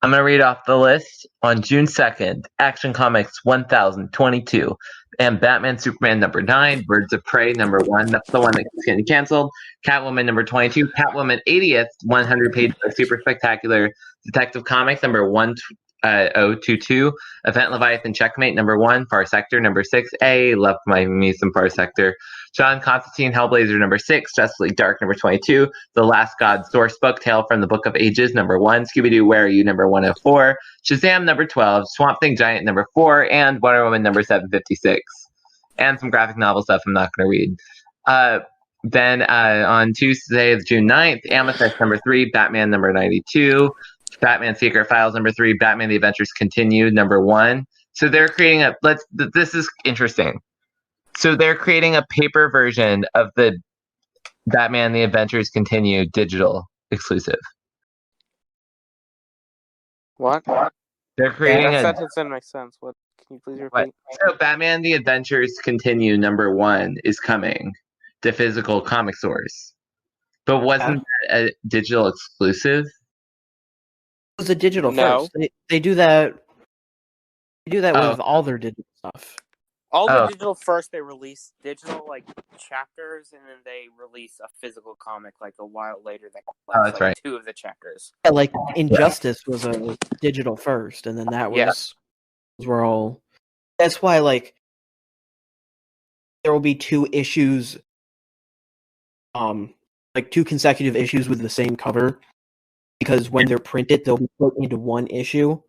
I'm going to read off the list. On June 2nd, Action Comics 1022, and Batman Superman number 9, Birds of Prey number 1, that's the one that's getting canceled, Catwoman number 22, Catwoman 80th 100 page Super Spectacular Detective Comics number 1022, Event Leviathan Checkmate number 1, Far Sector number 6, love me some Far Sector, John Constantine Hellblazer number 6, Justice League Dark number 22, The Last God Sourcebook Tale from the Book of Ages number 1, Scooby-Doo Where Are You number 104, Shazam number 12, Swamp Thing Giant number 4, and Wonder Woman number 756. And some graphic novel stuff I'm not going to read. Then on Tuesday, June 9th, Amethyst number 3, Batman number 92, Batman Secret Files number 3, Batman The Adventures Continue number 1. So they're creating this is interesting. So they're creating a paper version of the Batman The Adventures Continue digital exclusive. What? They're creating that sentence didn't make sense. What? Can you please repeat? So Batman The Adventures Continue number 1 is coming to physical comic stores. But wasn't that a digital exclusive? It was a digital first. They do that. They do that with all their digital stuff. All the digital first, they release digital like chapters, and then they release a physical comic like a while later that collects like 2 of the chapters. Yeah, like Injustice was a digital first, and then that was were all. That's why like there will be 2 issues, like 2 consecutive issues with the same cover, because when they're printed, they'll be put into one issue.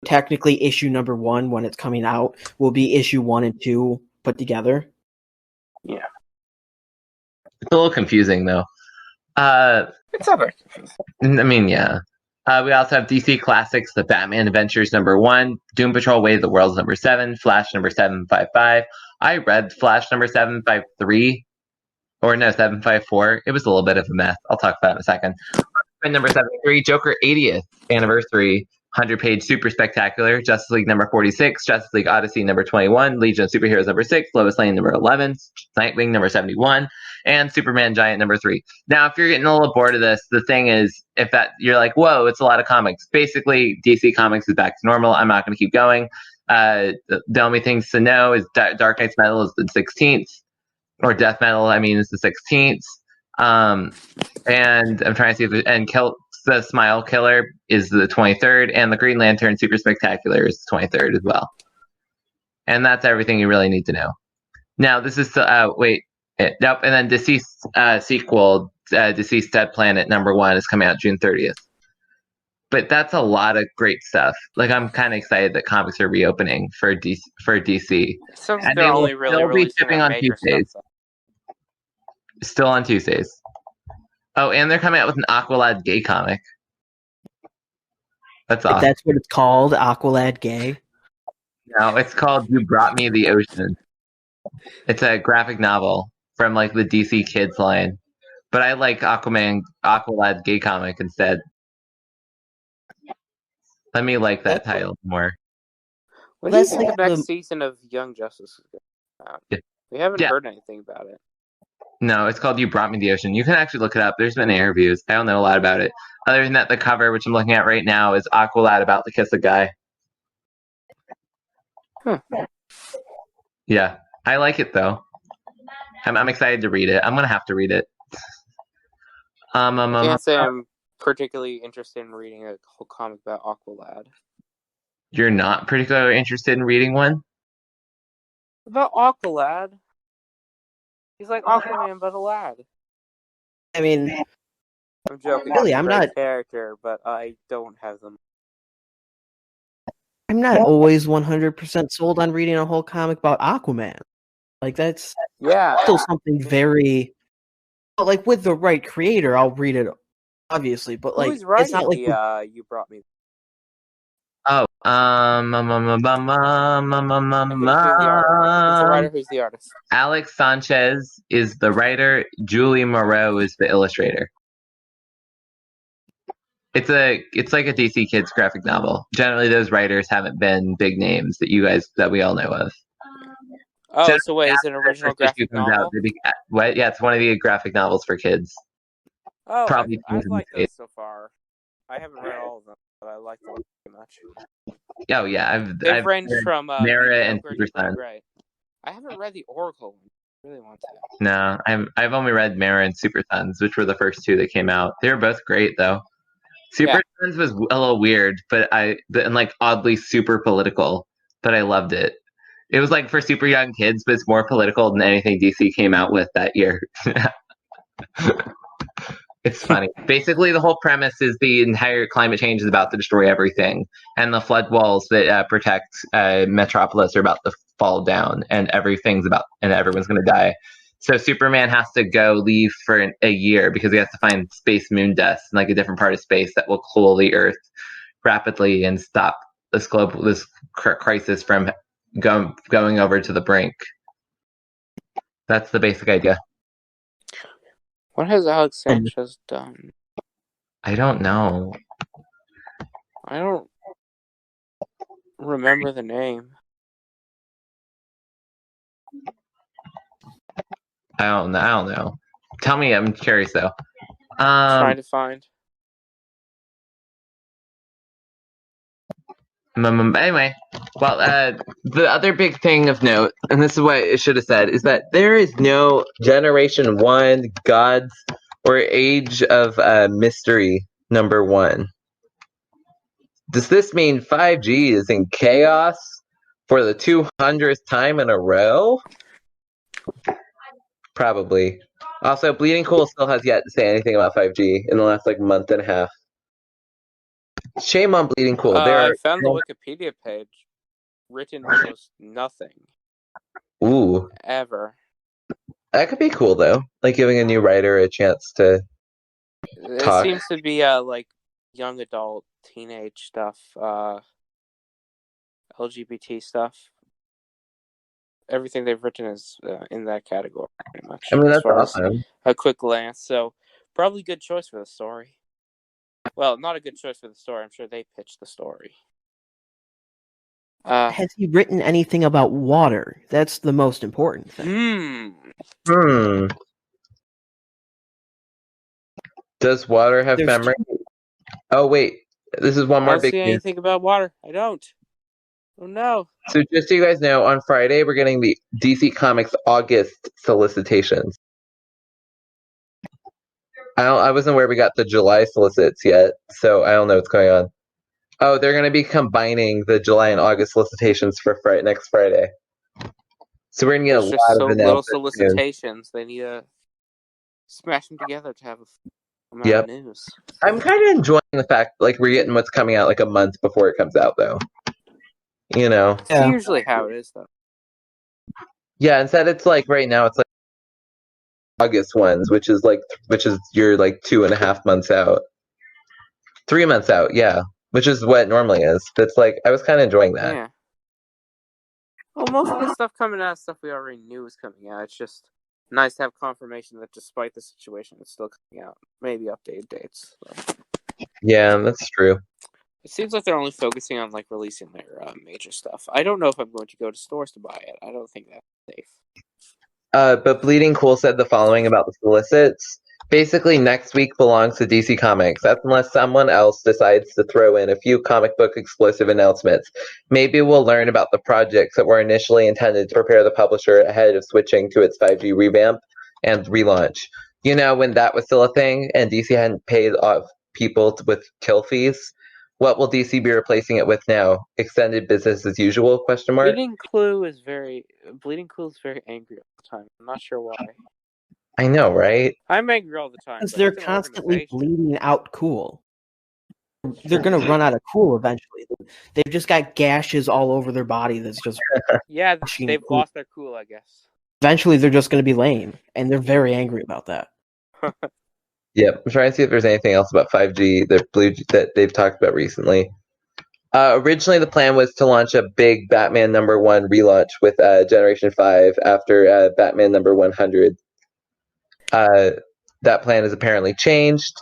Technically, issue number 1, when it's coming out, will be issue 1 and 2 put together. Yeah. It's a little confusing, though. It's not very confusing. I mean, yeah. We also have DC Classics, The Batman Adventures number 1, Doom Patrol Way of the Worlds number 7, Flash number 755. I read Flash number 753, or no, 754. It was a little bit of a mess. I'll talk about it in a second. Number 73, Joker 80th Anniversary 100-page Super Spectacular, Justice League number 46, Justice League Odyssey number 21, Legion of Superheroes number 6, Lois Lane number 11, Nightwing number 71, and Superman Giant number 3. Now, if you're getting a little bored of this, the thing is, if that you're like, whoa, it's a lot of comics. Basically, DC Comics is back to normal. I'm not going to keep going. The only things to know is Dark Knight's Metal is the 16th, or Death Metal, I mean, is the 16th. And I'm trying to see if the Smile Killer is the 23rd, and the Green Lantern Super Spectacular is the 23rd as well. And that's everything you really need to know. Now, this is nope. And then Deceased sequel, Deceased Dead Planet #1 is coming out June 30th. But that's a lot of great stuff. Like, I'm kind of excited that comics are reopening for DC. So they're only really releasing shipping on Tuesdays. stuff. Still on Tuesdays. Oh, and they're coming out with an Aqualad gay comic. That's awesome. That's what it's called, Aqualad gay? No, it's called You Brought Me the Ocean. It's a graphic novel from like the DC Kids line. But I like Aqualad gay comic instead. Let me like that title more. When do you think the next season of Young Justice is going to come out? Yeah. We haven't heard anything about it. No, it's called You Brought Me the Ocean. You can actually look it up. There's been interviews. I don't know a lot about it. Other than that, the cover, which I'm looking at right now, is Aqualad about to kiss a guy. Yeah, I like it though. I'm excited to read it. I'm gonna have to read it. I can't say I'm particularly interested in reading a whole comic about Aqualad. You're not particularly interested in reading one? About Aqualad? He's like Aquaman, but a lad. I mean, I'm joking. Really, I'm not character, but I don't have them. I'm not always 100% sold on reading a whole comic about Aquaman. Like, that's still something very... Like, with the right creator, I'll read it, obviously, but like, it's not like You Brought Me. Oh, Who's the writer? Who's the artist? Alex Sanchez is the writer. Julie Moreau is the illustrator. It's like a DC Kids graphic novel. Generally, those writers haven't been big names that we all know of. Oh, generally, so wait, is it an original graphic novel? Yeah, it's one of the graphic novels for kids. Oh, I've liked those so far. I haven't read all of them, but I like them pretty much. Oh yeah, I've ranged from Mara and Super Sun. Right. I haven't read the Oracle one. I really want to. No, I've only read Mara and Super Sons, which were the first two that came out. They were both great though. Super Sons was a little weird, and like oddly super political, but I loved it. It was like for super young kids, but it's more political than anything DC came out with that year. It's funny. Basically, the whole premise is the entire climate change is about to destroy everything, and the flood walls that protect Metropolis are about to fall down, and everyone's going to die. So Superman has to leave for a year because he has to find space moon dust in like a different part of space that will cool the Earth rapidly and stop this crisis from going over to the brink. That's the basic idea. What has Alex Sanchez done? I don't know. I don't remember the name. I don't know. Tell me, I'm curious though. Trying to find. Anyway, well, the other big thing of note, and this is what it should have said, is that there is no Generation 1 Gods or Age of Mystery #1. Does this mean 5G is in chaos for the 200th time in a row? Probably. Also, Bleeding Cool still has yet to say anything about 5G in the last month and a half. Shame on Bleeding Cool. I found the Wikipedia page. Written almost nothing. Ooh. Ever. That could be cool though. Like giving a new writer a chance to talk. It seems to be like young adult, teenage stuff, LGBT stuff. Everything they've written is in that category, pretty much. I mean, that's awesome. A quick glance, so probably good choice for the story. Well, not a good choice for the story. I'm sure they pitched the story. Has he written anything about water? That's the most important thing. Does water have memory? Oh, wait. This is one more big news. I don't see anything about water. I don't. Oh, no. So just so you guys know, on Friday, we're getting the DC Comics August solicitations. I wasn't aware we got the July solicits yet, so I don't know what's going on. Oh, they're going to be combining the July and August solicitations for next Friday. So we're going to get There's a just lot so of little announcements soon. solicitations. They need to smash them together to have a amount of news. I'm kind of enjoying the fact like we're getting what's coming out like a month before it comes out, though. You know? It's usually how it is, though. Yeah, instead it's like right now it's like August ones, which is you're like 2.5 months out. 3 months out, yeah. Which is what it normally is. That's like I was kind of enjoying that. Yeah. Well, most of the stuff coming out is stuff we already knew was coming out. It's just nice to have confirmation that despite the situation, it's still coming out. Maybe updated dates. So. Yeah, that's true. It seems like they're only focusing on like releasing their major stuff. I don't know if I'm going to go to stores to buy it. I don't think that's safe. But Bleeding Cool said the following about the solicits. Basically, next week belongs to DC Comics. That's unless someone else decides to throw in a few comic book explosive announcements. Maybe we'll learn about the projects that were initially intended to prepare the publisher ahead of switching to its 5G revamp and relaunch. You know, when that was still a thing and DC hadn't paid off people with kill fees, what will DC be replacing it with now? Extended business as usual? ? Bleeding Cool is very angry all the time. I'm not sure why. I know, right? I'm angry all the time. Because they're constantly bleeding out Cool. They're going to run out of Cool eventually. They've just got gashes all over their body that's just... yeah, they've lost their Cool, I guess. Eventually, they're just going to be lame, and they're very angry about that. Yep, I'm trying to see if there's anything else about 5G that they've talked about recently. Originally, the plan was to launch a big Batman #1 relaunch with Generation 5 after Batman #100. That plan has apparently changed.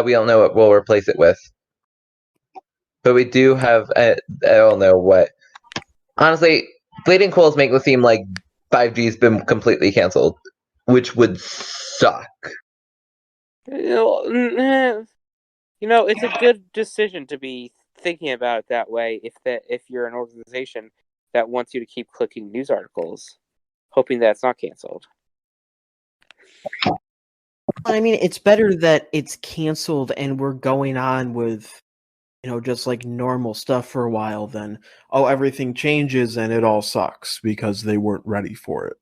We don't know what we'll replace it with. But we do have, I don't know what. Honestly, Bleeding Coals make it seem like 5G's been completely canceled, which would suck. You know, it's a good decision to be thinking about it that way if you're an organization that wants you to keep clicking news articles, hoping that it's not canceled. I mean, it's better that it's canceled and we're going on with, just like normal stuff for a while than, everything changes and it all sucks because they weren't ready for it.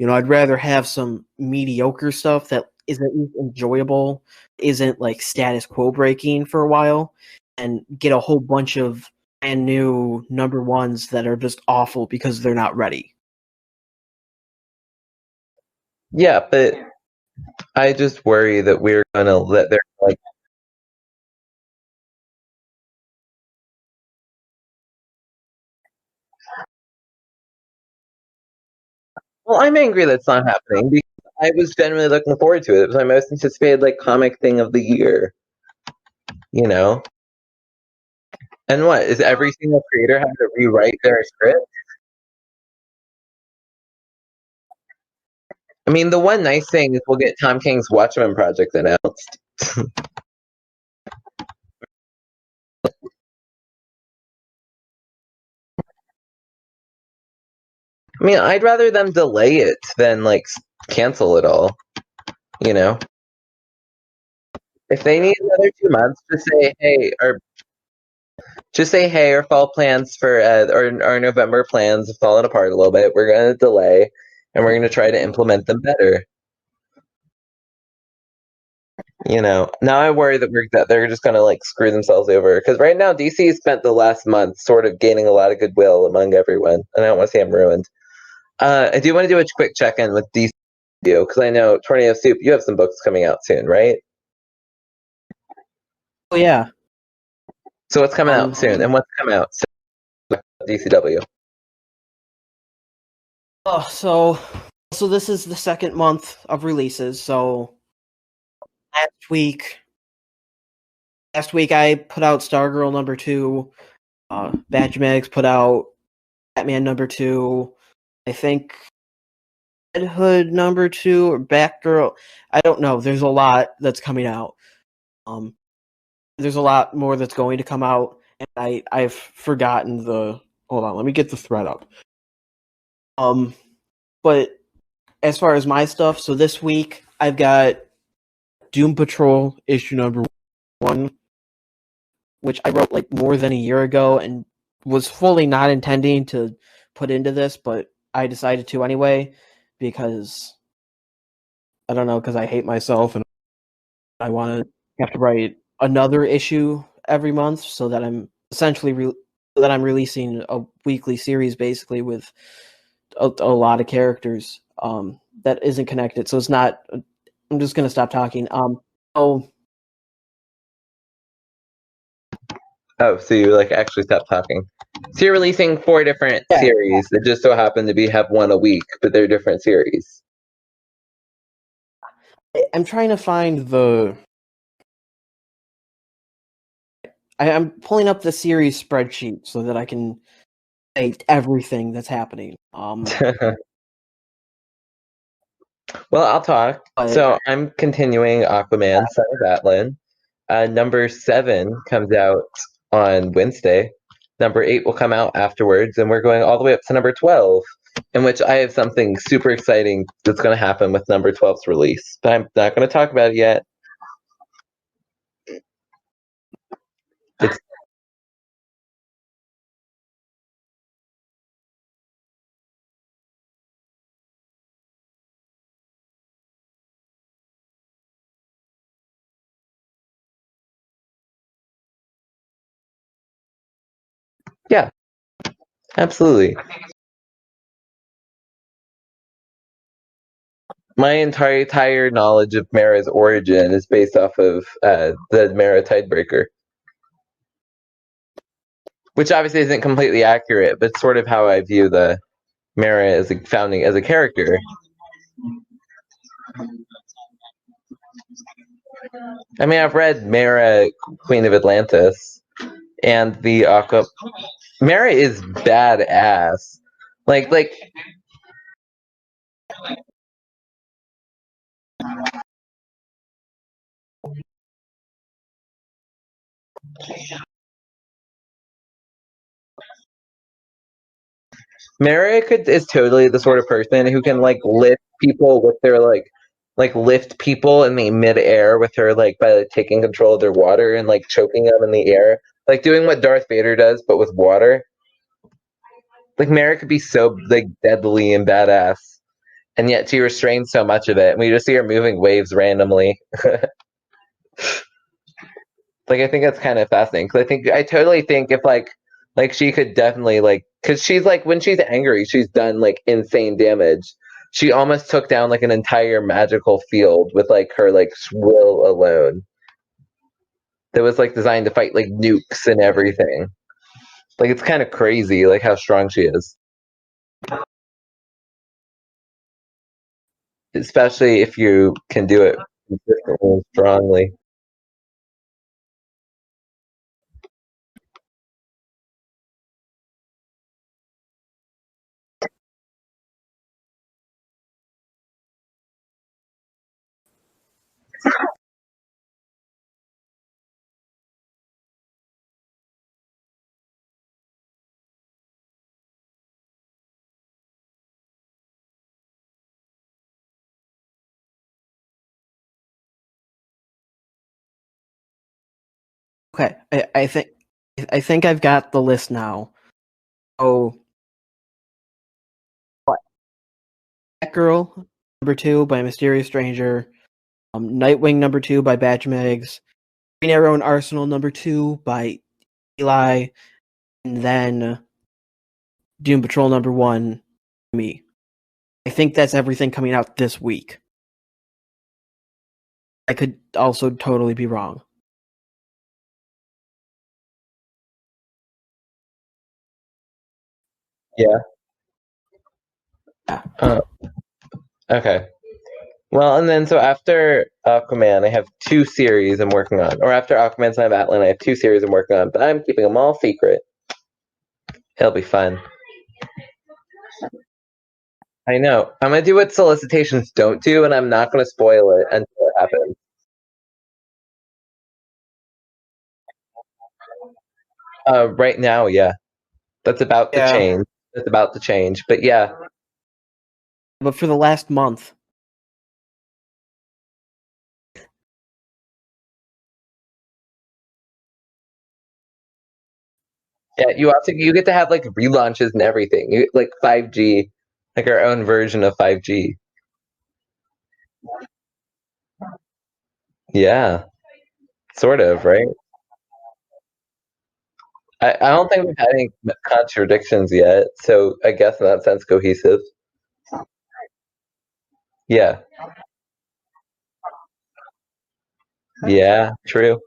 I'd rather have some mediocre stuff that is at least enjoyable, isn't like status quo breaking for a while, and get a whole bunch of brand new #1s that are just awful because they're not ready. Yeah, but I just worry that we're gonna let their Well, I'm angry that's not happening because I was genuinely looking forward to it. It was my most anticipated comic thing of the year. And what is every single creator having to rewrite their script? I mean, the one nice thing is we'll get Tom King's Watchmen project announced. I mean, I'd rather them delay it than cancel it all. If they need another 2 months, just say, hey, our fall plans for our November plans have fallen apart a little bit. We're going to delay, and we're going to try to implement them better. Now I worry that they're just going to screw themselves over. Because right now, DC spent the last month sort of gaining a lot of goodwill among everyone, and I don't want to see them ruined. I do want to do a quick check-in with DC because I know TornadoSoup, you have some books coming out soon, right? Oh yeah. So what's coming out soon, and what's coming out soon? DCW. Oh, so this is the second month of releases. So last week I put out Stargirl #2. Badgematics put out Batman #2. I think Red Hood #2 or Batgirl. I don't know. There's a lot that's coming out. There's a lot more that's going to come out, and I've forgotten the. Hold on, let me get the thread up. But as far as my stuff, so this week I've got Doom Patrol issue number 1, which I wrote like more than a year ago and was fully not intending to put into this, but I decided to anyway because I don't know, because I hate myself and I want to have to write another issue every month, so that I'm essentially I'm releasing a weekly series basically with a lot of characters that isn't connected. So it's not. I'm just gonna stop talking. So you like actually stopped talking. So you're releasing 4 different series that just so happen to have one a week, but they're different series. I'm trying to find the. I'm pulling up the series spreadsheet so that I can say everything that's happening. Well, I'll talk. So I'm continuing Aquaman, Son of Atlan. Number 7 comes out on Wednesday. Number 8 will come out afterwards, and we're going all the way up to number 12, in which I have something super exciting that's going to happen with number 12's release. But I'm not going to talk about it yet. It's Yeah, absolutely. My entire knowledge of Mara's origin is based off of the Mara Tidebreaker, which obviously isn't completely accurate, but sort of how I view the Mara as founding as a character. I mean, I've read Mara, Queen of Atlantis, and the Mara is badass. Like Mara is totally the sort of person who can like lift people with their like lift people in the midair with her by taking control of their water and choking them in the air, like doing what Darth Vader does but with water. Like Mara could be so deadly and badass, and yet she restrains so much of it, and we just see her moving waves randomly. I think that's kind of fascinating because I totally think if she could definitely because she's when she's angry she's done insane damage. She almost took down an entire magical field with her will alone. That was designed to fight nukes and everything. It's kind of crazy how strong she is. Especially if you can do it consistently and strongly. Okay, I think I've got the list now. Oh, Batgirl number 2 by Mysterious Stranger, Nightwing number 2 by Batch Megs, Green Arrow and Arsenal number 2 by Eli, and then Doom Patrol number 1 me. I think that's everything coming out this week. I could also totally be wrong. Yeah. Okay. Well, and then so after Aquaman, I have 2 series I'm working on. Or after Aquaman, Son of Atlan, I have 2 series I'm working on, but I'm keeping them all secret. It'll be fun. I know. I'm gonna do what solicitations don't do, and I'm not gonna spoil it until it happens. Right now, yeah. That's about to change. That's about to change. But yeah. But for the last month. Yeah, you get to have like relaunches and everything. Like 5G, like our own version of 5G. Yeah, sort of, right? I don't think we've had any contradictions yet, so I guess in that sense, cohesive. Yeah. Yeah, true.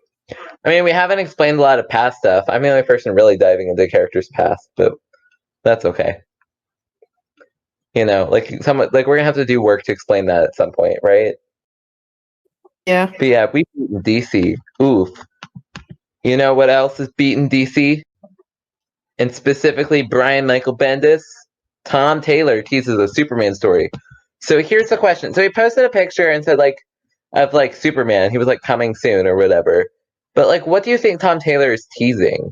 I mean, we haven't explained a lot of past stuff. I'm the only person really diving into characters' past, but that's okay. Like we're gonna have to do work to explain that at some point, right? Yeah. But yeah, we beaten DC. Oof. You know what else is beaten DC? And specifically Brian Michael Bendis? Tom Taylor teases a Superman story. So here's the question. So he posted a picture and said of Superman. He was like coming soon or whatever. But what do you think Tom Taylor is teasing?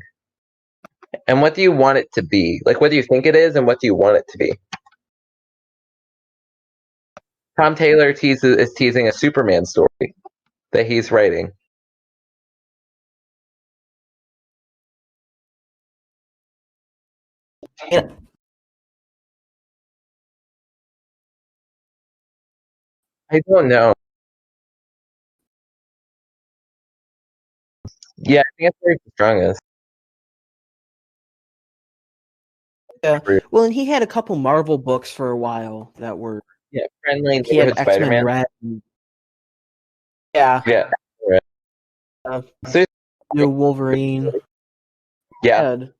And what do you want it to be? What do you think it is and what do you want it to be? Tom Taylor is teasing a Superman story that he's writing. Yeah. I don't know. Yeah, I think it's where he's strongest. Yeah. Well, and he had a couple Marvel books for a while that were Friendly he had Neighborhood X-Men Spider-Man. Red. Yeah. Yeah. New Wolverine. Yeah. Red.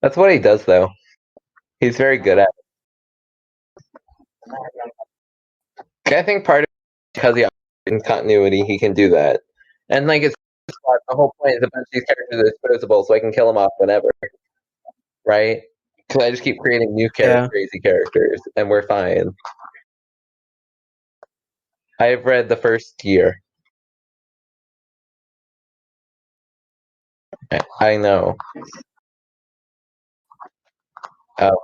That's what he does, though. He's very good at it. I think part of it because he in continuity, he can do that. And it's the whole point is a bunch of these characters are disposable, so I can kill them off whenever, right? Because I just keep creating new crazy characters, and we're fine. I've read the first year. I know. Oh.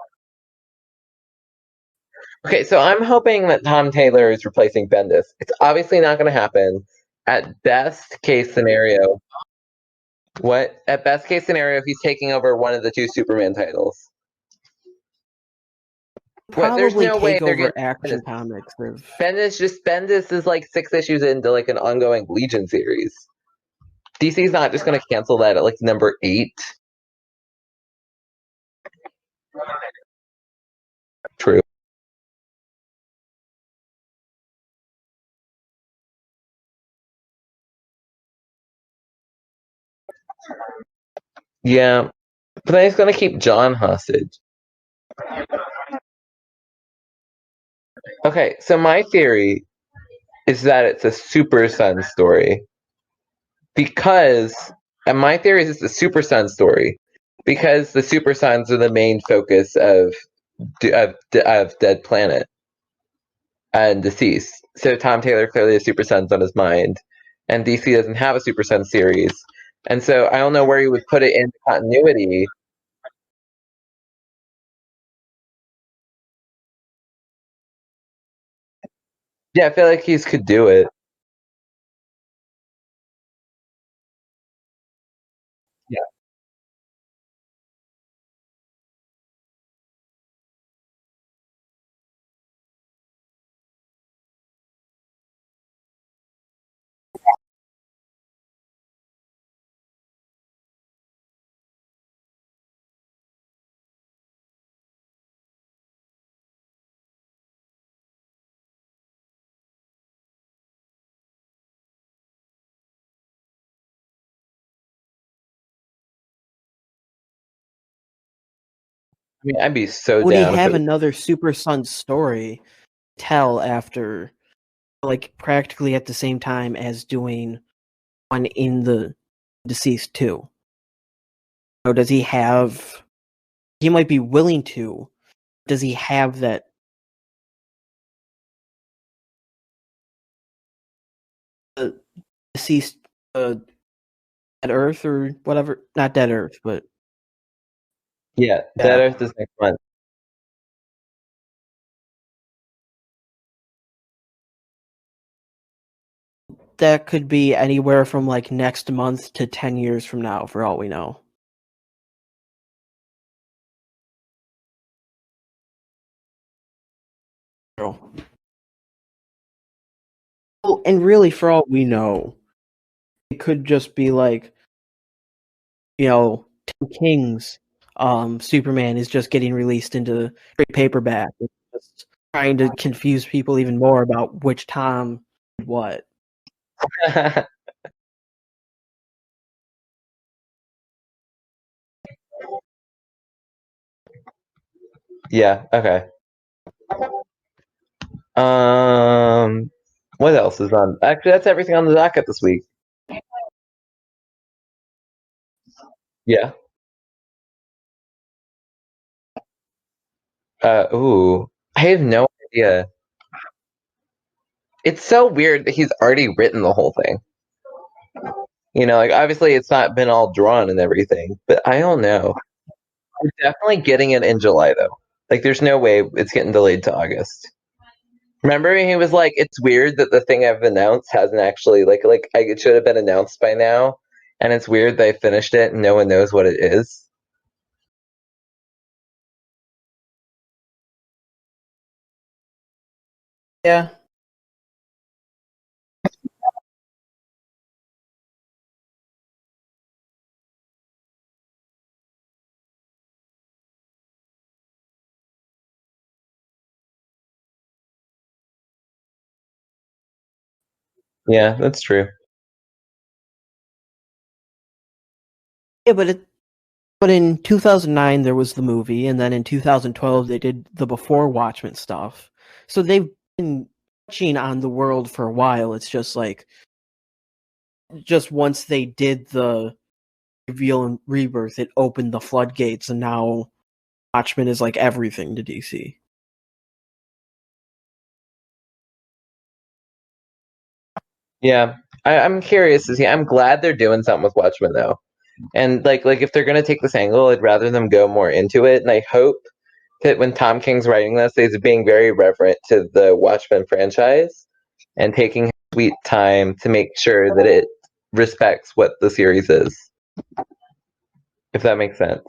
Okay, so I'm hoping that Tom Taylor is replacing Bendis. It's obviously not going to happen. At best case scenario, At best case scenario, he's taking over one of the two Superman titles. There's Probably no take way they're over going Action Comics. Bendis is like 6 issues into an ongoing Legion series. DC's not just going to cancel that at number 8. True. Yeah, but then he's going to keep John hostage. Okay, so my theory is that it's a Super Son story. And my theory is it's a Super Son story because the Super Sons are the main focus of Dead Planet and Deceased. So Tom Taylor clearly has Super Sons on his mind, and DC doesn't have a Super Son series, and so I don't know where you would put it in continuity. Yeah, I feel like he could do it. Yeah. I mean, I'd be so Would he down. have another Super Son story tell after, practically at the same time as doing one in the Deceased 2? Or does he have? He might be willing to. Does he have that? Deceased, Dead Earth or whatever? Not Dead Earth, but Yeah, Dead Earth is next month. that could be anywhere from like next month to 10 years from now, for all we know. Well, and really, for all we know, it could just be like, Tim King's Superman is just getting released into trade paperback. It's just trying to confuse people even more about which Tom did what. Yeah, okay. What else is on? Actually, that's everything on the docket this week. Yeah. Ooh. I have no idea. It's so weird that he's already written the whole thing. Like obviously it's not been all drawn and everything, but I don't know. We're definitely getting it in July though. Like there's no way it's getting delayed to August. Remember he was like, it's weird that the thing I've announced hasn't actually it should have been announced by now, and it's weird that I finished it and no one knows what it is. Yeah. Yeah, that's true. Yeah, but in 2009 there was the movie, and then in 2012 they did the before Watchmen stuff. So they've been touching on the world for a while. It's just like, just once they did the reveal and rebirth, it opened the floodgates, and now Watchmen is like everything to DC. Yeah, I'm curious to see. I'm glad they're doing something with Watchmen though, and like if they're gonna take this angle, I'd rather them go more into it. And I hope that when Tom King's writing this, he's being very reverent to the Watchmen franchise and taking his sweet time to make sure that it respects what the series is. If that makes sense.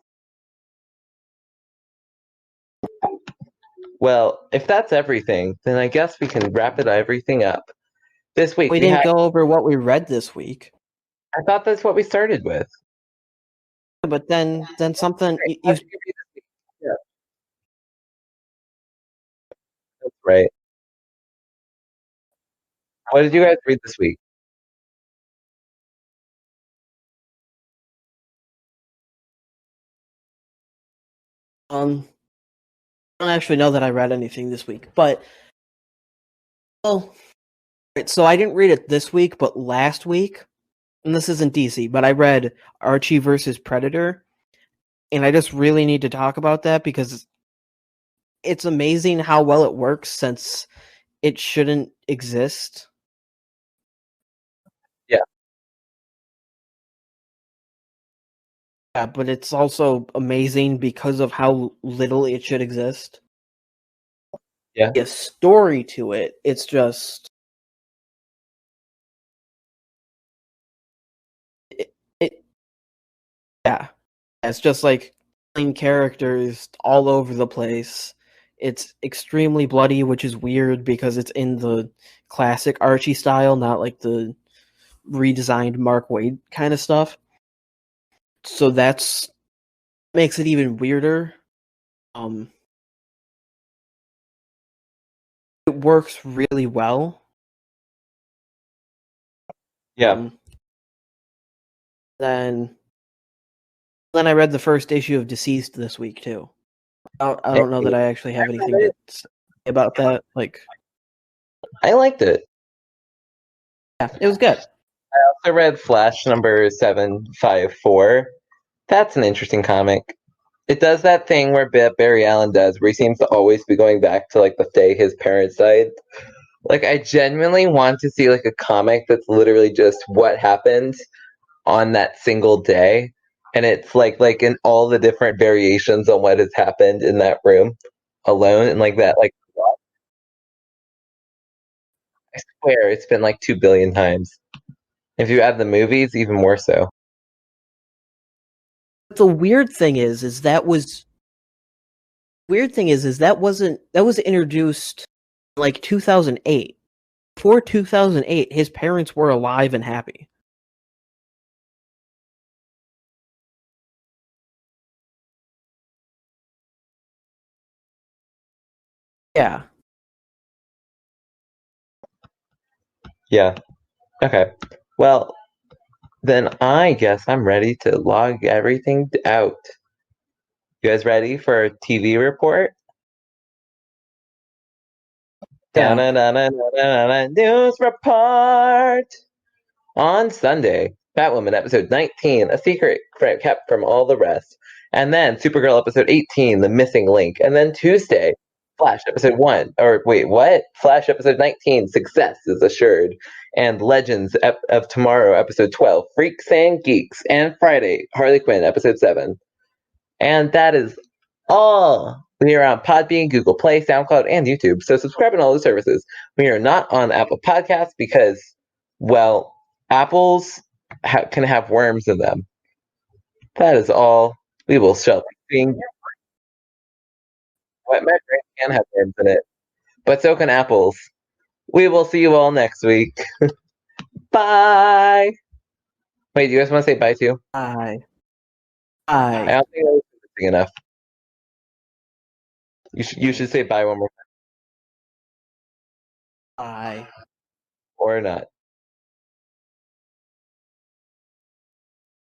Well, if that's everything, then I guess we can wrap everything up. This week We didn't go over what we read this week. I thought that's what we started with. But then something you yeah. That's right. What did you guys read this week? I don't actually know that I read anything this week, but so I didn't read it this week, but last week, and this isn't DC, but I read Archie versus Predator, and I just really need to talk about that because it's amazing how well it works since it shouldn't exist. Yeah. Yeah, but it's also amazing because of how little it should exist. Yeah. A story to it. It's just yeah. It's just like plain characters all over the place. It's extremely bloody, which is weird because it's in the classic Archie style, not like the redesigned Mark Waid kind of stuff. So that's makes it even weirder. It works really well. Yeah. Then I read the first issue of Deceased this week too. I don't know that I actually have anything to say about that. Like, I liked it. Yeah, it was good. I also read Flash number 754. That's an interesting comic. It does that thing where Barry Allen does, where he seems to always be going back to like the day his parents died. Like, I genuinely want to see like a comic that's literally just what happened on that single day, and it's like in all the different variations on what has happened in that room alone, and like that, like I swear it's been like 2 billion times. If you add the movies, even more so. But the weird thing is that was that was introduced like 2008. Before 2008, his parents were alive and happy. Yeah. Yeah. Okay. Well, then I guess I'm ready to log everything out. You guys ready for a TV report? Yeah. News report! On Sunday, Batwoman episode 19, a secret kept from all the rest. And then Supergirl episode 18, the missing link. And then Tuesday, Flash episode 1. Or wait, what? Flash episode 19, success is assured. And Legends of Tomorrow episode 12, Freaks and Geeks. And Friday, Harley Quinn episode 7. And that is all. We are on Podbean, Google Play, SoundCloud, and YouTube. So subscribe on all the services. We are not on Apple Podcasts because, well, apples can have worms in them. That is all. We will shall be. My brain can have worms in it, but so can apples. We will see you all next week. Bye. Wait, do you guys want to say bye too? Bye. I Bye. don't think I was interesting enough. You should say bye one more time. Bye. Or not.